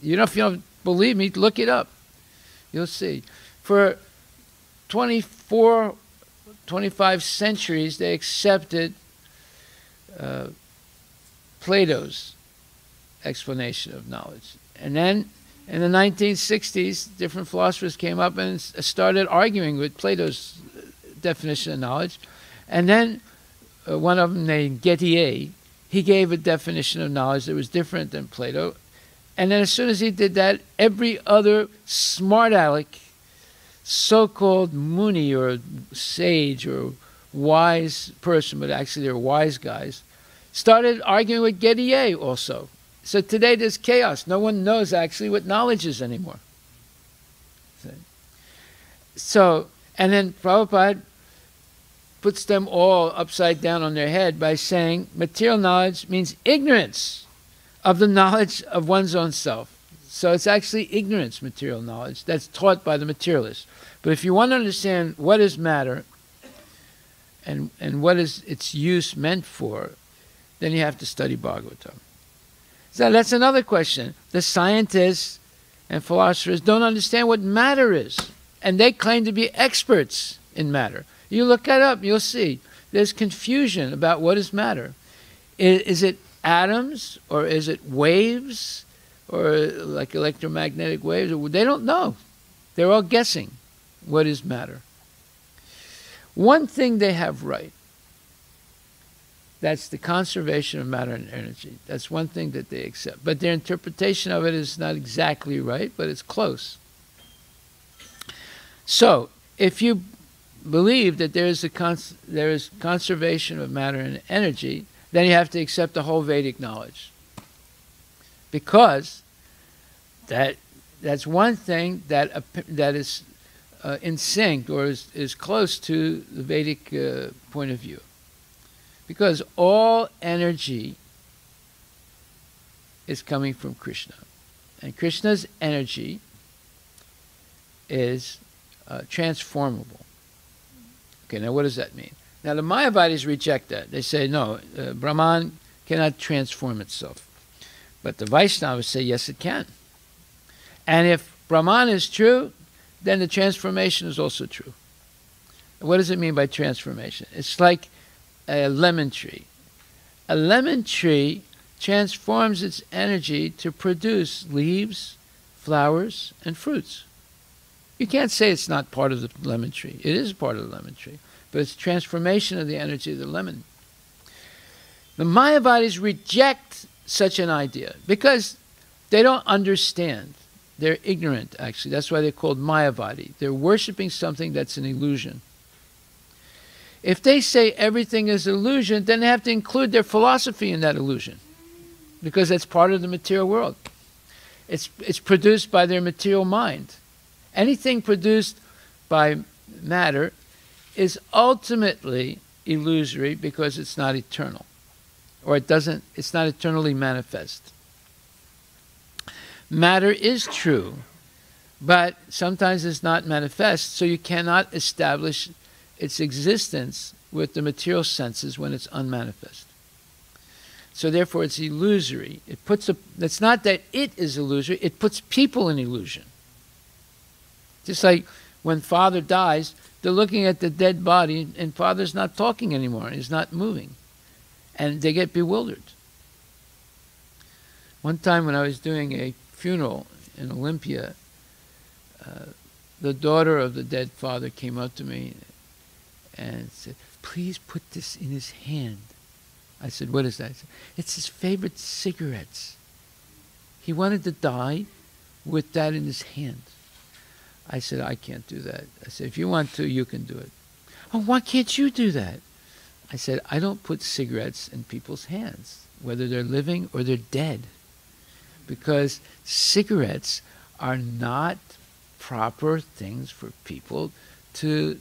You know, if you don't believe me, look it up. You'll see. For 24, 25 centuries, they accepted Plato's explanation of knowledge. And then in the 1960s, different philosophers came up and started arguing with Plato's definition of knowledge. And then one of them named Gettier, he gave a definition of knowledge that was different than Plato. And then as soon as he did that, every other smart aleck, so-called Muni or sage or wise person, but actually they're wise guys, started arguing with Gettier also. So today there's chaos. No one knows actually what knowledge is anymore. So, and then Prabhupada puts them all upside down on their head by saying material knowledge means ignorance of the knowledge of one's own self. So it's actually ignorance, material knowledge, that's taught by the materialists. But if you want to understand what is matter and what is its use meant for, then you have to study Bhagavatam. So that's another question. The scientists and philosophers don't understand what matter is, and they claim to be experts in matter. You look that up, you'll see. There's confusion about what is matter. Is it atoms, or is it waves, or like electromagnetic waves? They don't know. They're all guessing what is matter. One thing they have right, that's the conservation of matter and energy. That's one thing that they accept. But their interpretation of it is not exactly right, but it's close. So, if you believe that there is conservation of matter and energy, then you have to accept the whole Vedic knowledge. Because that's one thing that is in sync or is close to the Vedic point of view. Because all energy is coming from Krishna. And Krishna's energy is transformable. Okay, now what does that mean? Now the Mayavadis reject that. They say, no, Brahman cannot transform itself. But the Vaishnavas say, yes, it can. And if Brahman is true, then the transformation is also true. What does it mean by transformation? It's like a lemon tree. A lemon tree transforms its energy to produce leaves, flowers, and fruits. You can't say it's not part of the lemon tree. It is part of the lemon tree. But it's transformation of the energy of the lemon. The Mayavadis reject such an idea because they don't understand. They're ignorant, actually. That's why they're called Mayavadi. They're worshipping something that's an illusion. If they say everything is illusion, then they have to include their philosophy in that illusion, because that's part of the material world. It's produced by their material mind. Anything produced by matter is ultimately illusory because it's not eternal, or it's not eternally manifest. Matter is true, but sometimes it's not manifest, so you cannot establish its existence with the material senses when it's unmanifest. So therefore it's illusory. It's not that it is illusory, it puts people in illusion. Just like when father dies, they're looking at the dead body and father's not talking anymore, he's not moving. And they get bewildered. One time when I was doing a funeral in Olympia, the daughter of the dead father came up to me and said, "Please put this in his hand." I said, "What is that?" He said, "It's his favorite cigarettes. He wanted to die with that in his hand." I said, "I can't do that." I said, "If you want to, you can do it." "Oh, why can't you do that?" I said, "I don't put cigarettes in people's hands, whether they're living or they're dead, because cigarettes are not proper things for people to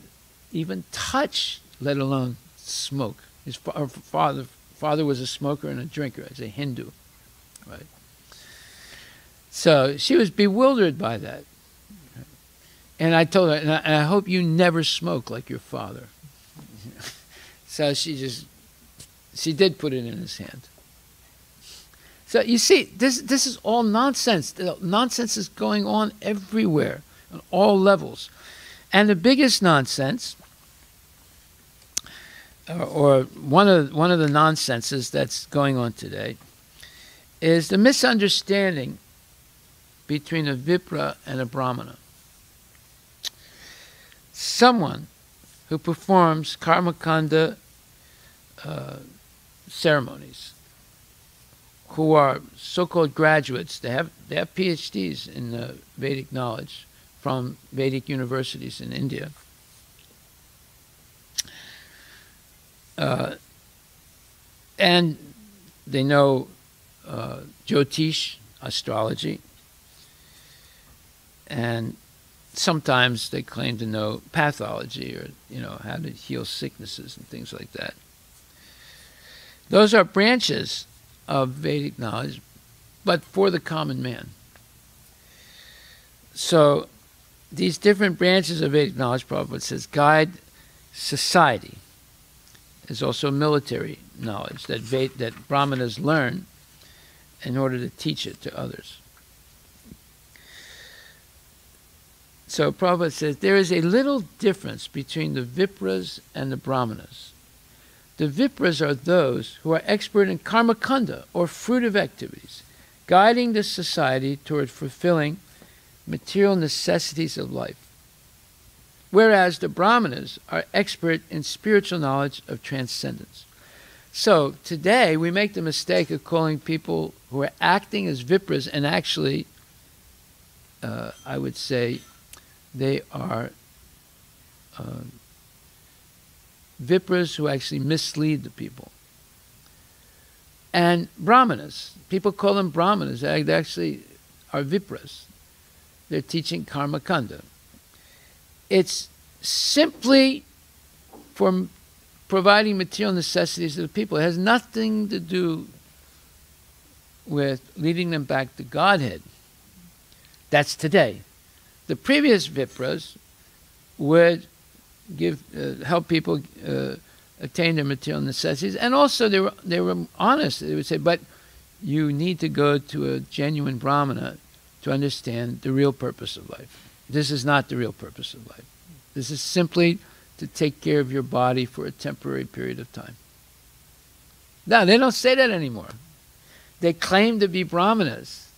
even touch, let alone smoke." His father was a smoker and a drinker, as a Hindu, right? So she was bewildered by that. And I told her, and I hope you never smoke like your father. So she did put it in his hand. So you see, this is all nonsense. Nonsense is going on everywhere, on all levels. And the biggest nonsense, or one of the nonsenses that's going on today, is the misunderstanding between a Vipra and a Brahmana. Someone who performs karmakanda ceremonies, who are so-called graduates, they have PhDs in Vedic knowledge from Vedic universities in India. And they know Jyotish, astrology, and sometimes they claim to know pathology, or how to heal sicknesses and things like that. Those are branches of Vedic knowledge, but for the common man. So these different branches of Vedic knowledge, Prabhupada says, guide society. There's also military knowledge that Brahmanas learn in order to teach it to others. So Prabhupada says there is a little difference between the Vipras and the Brahmanas. The Vipras are those who are expert in karmakanda, or fruitive activities, guiding the society toward fulfilling material necessities of life. Whereas the Brahmanas are expert in spiritual knowledge of transcendence. So today we make the mistake of calling people who are acting as Vipras, and actually, I would say, they are Vipras who actually mislead the people. And Brahmanas, people call them Brahmanas, they actually are Vipras. They're teaching karmakanda. It's simply for providing material necessities to the people. It has nothing to do with leading them back to Godhead. That's today. The previous Vipras would help people attain their material necessities, and also they were honest. They would say, but you need to go to a genuine Brahmana to understand the real purpose of life. This is not the real purpose of life. This is simply to take care of your body for a temporary period of time. No, they don't say that anymore. They claim to be Brahmanas,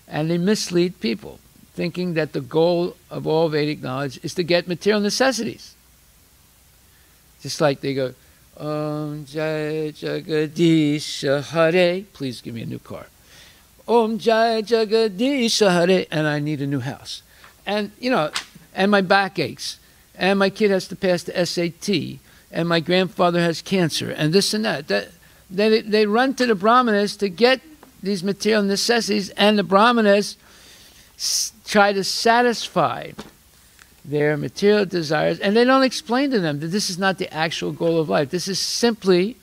and they mislead people, thinking that the goal of all Vedic knowledge is to get material necessities. Just like they go, Om Jai Jagadish Hare, please give me a new car. Om Jai Jagadish Hare, and I need a new house. And, and my back aches, and my kid has to pass the SAT, and my grandfather has cancer, and this and that. They run to the Brahmanas to get these material necessities, and the Brahmanas try to satisfy their material desires, and they don't explain to them that this is not the actual goal of life. This is simply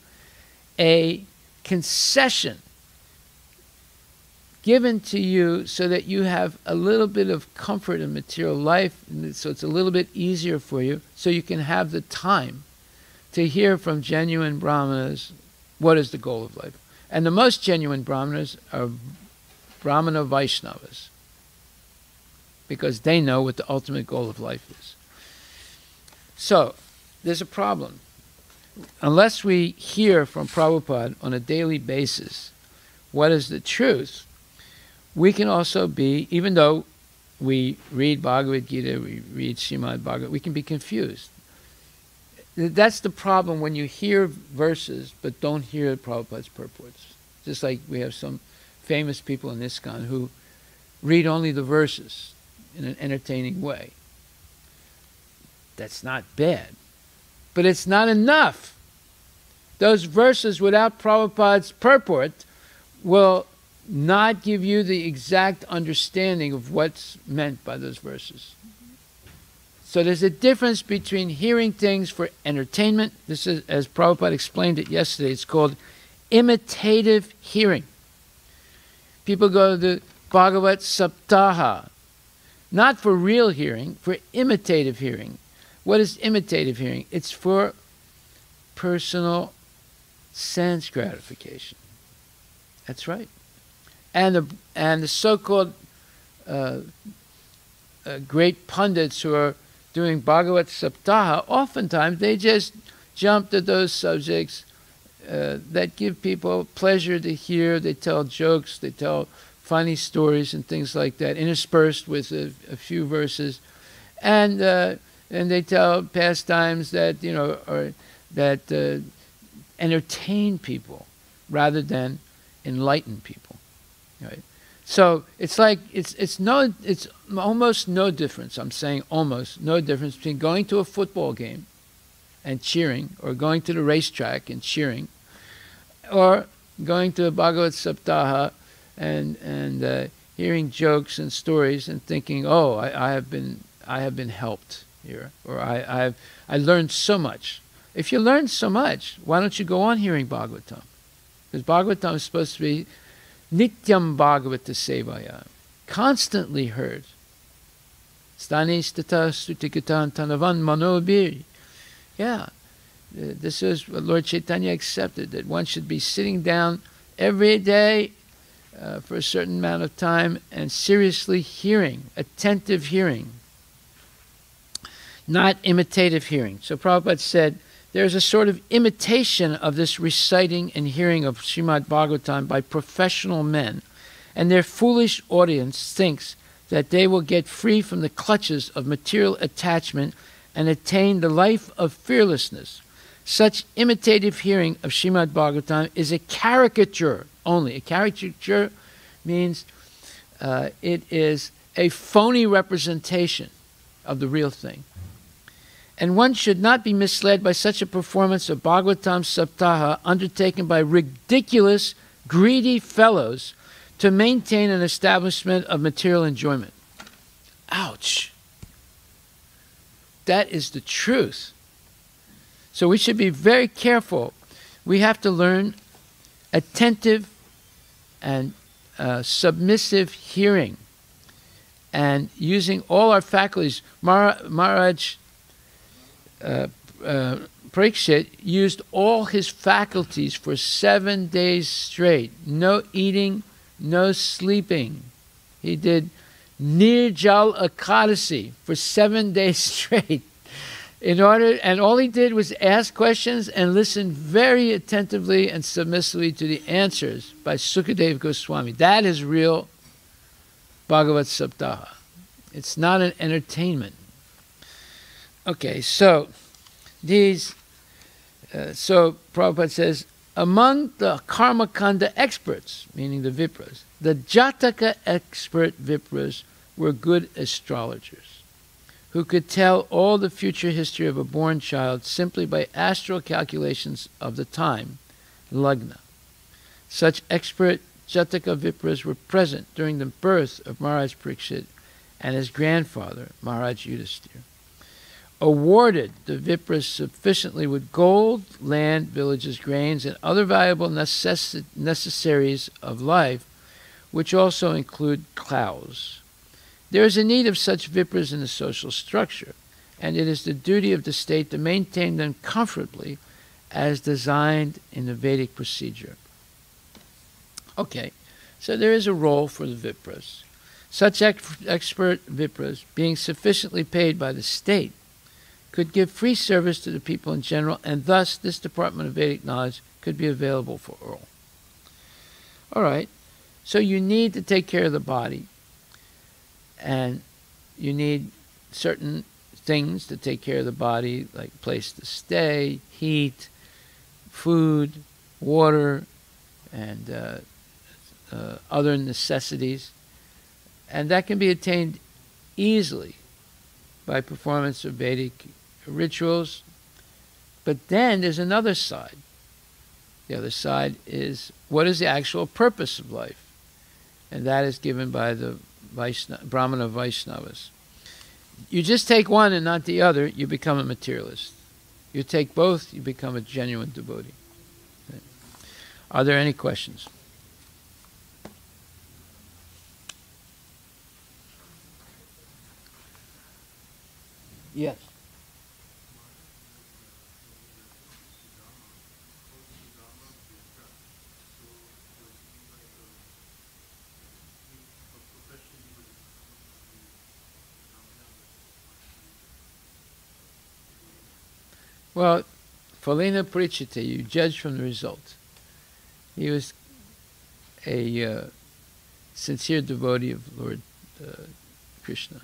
a concession given to you so that you have a little bit of comfort in material life, so it's a little bit easier for you, so you can have the time to hear from genuine Brahmanas what is the goal of life. And the most genuine Brahmanas are Brahmana Vaishnavas, because they know what the ultimate goal of life is. So, there's a problem. Unless we hear from Prabhupada on a daily basis what is the truth, we can also be, even though we read Bhagavad Gita, we read Srimad Bhagavad, we can be confused. That's the problem when you hear verses but don't hear Prabhupada's purports. Just like we have some famous people in ISKCON who read only the verses in an entertaining way. That's not bad. But it's not enough. Those verses without Prabhupada's purport will not give you the exact understanding of what's meant by those verses. So there's a difference between hearing things for entertainment. This is, as Prabhupada explained it yesterday, it's called imitative hearing. People go to the Bhagavat Saptaha, not for real hearing, for imitative hearing. What is imitative hearing? It's for personal sense gratification. That's right. And the so-called great pundits who are doing Bhagavat Saptaha, oftentimes they just jump to those subjects that give people pleasure to hear. They tell jokes, they tell funny stories and things like that, interspersed with a few verses, and they tell pastimes that that entertain people rather than enlighten people. Right? So it's like it's almost no difference. I'm saying almost no difference between going to a football game and cheering, or going to the racetrack and cheering, or going to a Bhagavad Saptaha and hearing jokes and stories and thinking, oh, I have been helped here, or I learned so much. If you learn so much, why don't you go on hearing Bhagavatam? Because Bhagavatam is supposed to be Nityam Bhagavata Sevaya, constantly heard. Stani stata stutikatan tanavan manobir. Yeah, this is what Lord Chaitanya accepted, that one should be sitting down every day for a certain amount of time and seriously hearing, attentive hearing, not imitative hearing. So Prabhupada said, there's a sort of imitation of this reciting and hearing of Srimad Bhagavatam by professional men, and their foolish audience thinks that they will get free from the clutches of material attachment and attain the life of fearlessness. Such imitative hearing of Srimad Bhagavatam is a caricature only. A caricature means it is a phony representation of the real thing. And one should not be misled by such a performance of Bhagavatam Saptaha undertaken by ridiculous, greedy fellows to maintain an establishment of material enjoyment. Ouch. That is the truth. So we should be very careful. We have to learn attentive and submissive hearing, and using all our faculties. Maharaj Parikshit used all his faculties for 7 days straight. No eating, no sleeping. He did Nirjal Ekadasi for 7 days straight. And all he did was ask questions and listen very attentively and submissively to the answers by Sukadev Goswami. That is real Bhagavat Saptaha. It's not an entertainment. Okay, so so Prabhupada says, among the Karmakanda experts, meaning the Vipras, the Jataka expert Vipras were good astrologers who could tell all the future history of a born child simply by astral calculations of the time, Lagna. Such expert Jataka Vipras were present during the birth of Maharaj Parikshit and his grandfather, Maharaj Yudhisthira. Awarded the Vipras sufficiently with gold, land, villages, grains, and other valuable necessaries of life, which also include cows. There is a need of such Vipras in the social structure, and it is the duty of the state to maintain them comfortably as designed in the Vedic procedure. Okay, so there is a role for the Vipras. Such expert Vipras, being sufficiently paid by the state, could give free service to the people in general, and thus this department of Vedic knowledge could be available for all. All right. So you need to take care of the body, and you need certain things to take care of the body, like place to stay, heat, food, water, and other necessities. And that can be attained easily by performance of Vedic rituals. But then there's another side. The other side is, what is the actual purpose of life? And that is given by the Brahmana Vaishnavas. You just take one and not the other, you become a materialist. You take both, you become a genuine devotee. Are there any questions? Yes. Well, Phalina Parichita, you judge from the result. He was a sincere devotee of Lord Krishna.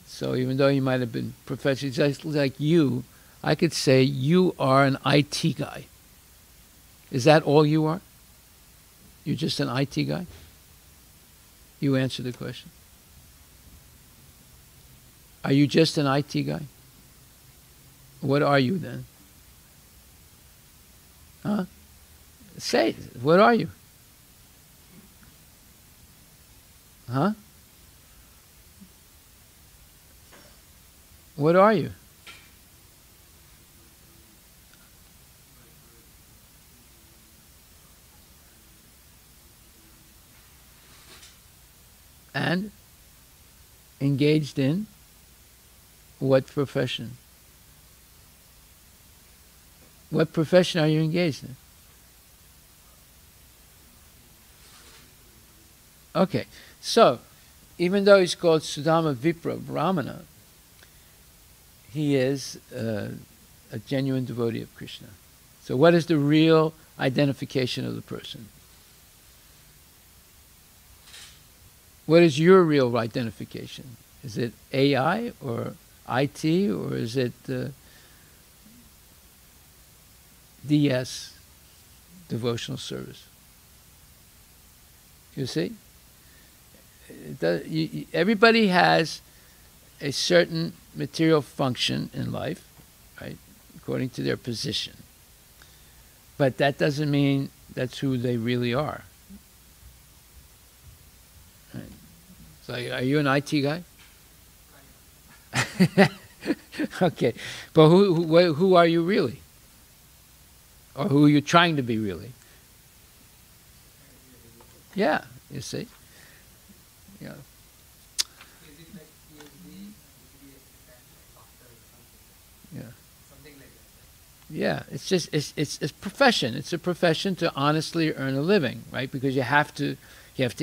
So even though he might have been professional, just like you, I could say you are an IT guy. Is that all you are? You're just an IT guy? You answer the question. Are you just an IT guy? What are you then? Huh? Say it. What are you? Huh? What are you? And engaged in what profession? What profession are you engaged in? Okay, so even though he's called Sudama Vipra Brahmana, he is a genuine devotee of Krishna. So what is the real identification of the person? What is your real identification? Is it AI or IT, or is it DS, devotional service? You see? Everybody has a certain material function in life, right, according to their position. But that doesn't mean that's who they really are. Right. So are you an IT guy? Okay, but who are you really? Or who are you trying to be really? Yeah, you see? Yeah. Yeah. Yeah, it's just it's a profession. It's a profession to honestly earn a living, right? Because you have to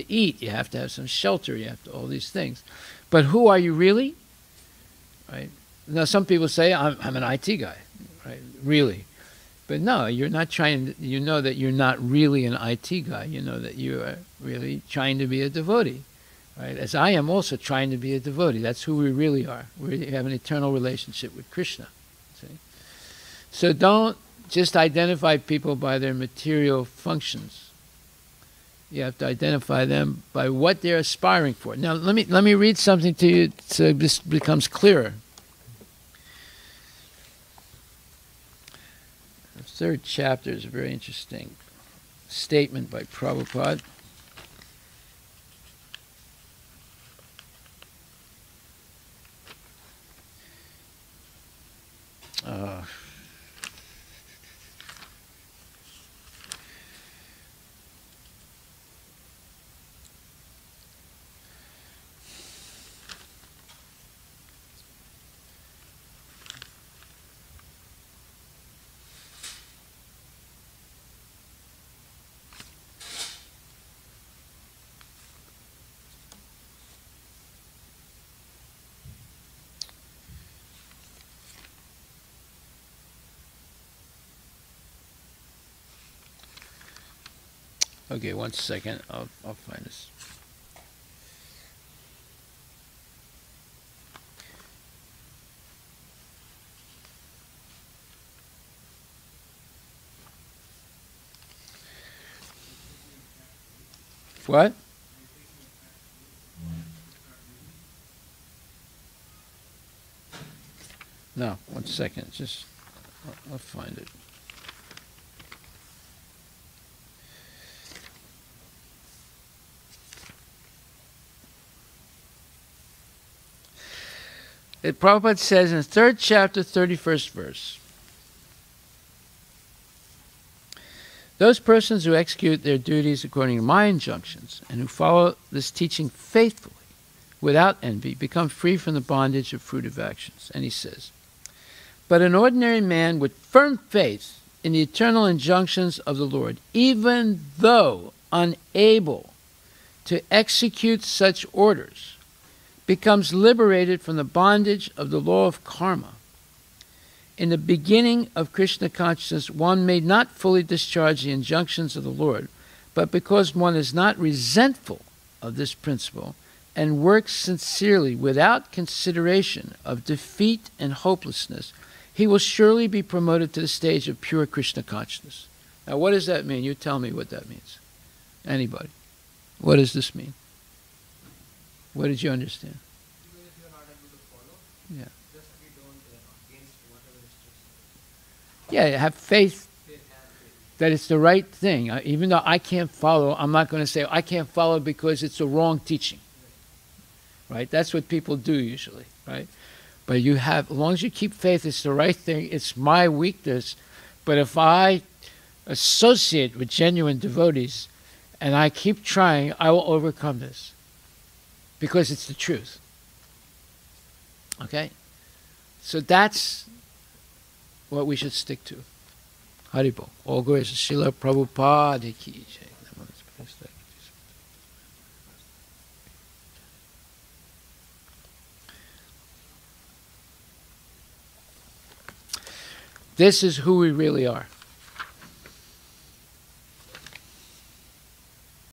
eat, you have to have some shelter, you have to all these things. But who are you really? Right? Now some people say I'm an IT guy, right? Really. But no, you're not trying. You know that you're not really an IT guy. You know that you are really trying to be a devotee, right? As I am also trying to be a devotee. That's who we really are. We have an eternal relationship with Krishna. See? So don't just identify people by their material functions. You have to identify them by what they're aspiring for. Now let me read something to you so this becomes clearer. The third chapter is a very interesting statement by Prabhupada. Okay, 1 second. I'll find this. What? No, 1 second. Just, I'll find it. Prabhupada says in the 3rd chapter, 31st verse, those persons who execute their duties according to my injunctions and who follow this teaching faithfully, without envy, become free from the bondage of fruitive actions. And he says, but an ordinary man with firm faith in the eternal injunctions of the Lord, even though unable to execute such orders, becomes liberated from the bondage of the law of karma. In the beginning of Krishna consciousness, one may not fully discharge the injunctions of the Lord, but because one is not resentful of this principle and works sincerely without consideration of defeat and hopelessness, he will surely be promoted to the stage of pure Krishna consciousness. Now, what does that mean? You tell me what that means. Anybody. What does this mean? What did you understand? Even if you are not able to follow, Yeah. just be don't against whatever restrictions. Yeah, have faith that it's the right thing. Even though I can't follow, I'm not going to say I can't follow because it's the wrong teaching. Right? That's what people do usually, right? But you have, as long as you keep faith, it's the right thing. It's my weakness. But if I associate with genuine devotees and I keep trying, I will overcome this. Because it's the truth. Okay? So that's what we should stick to. Haribol. All glory to Srila Prabhupada ki jai. This is who we really are.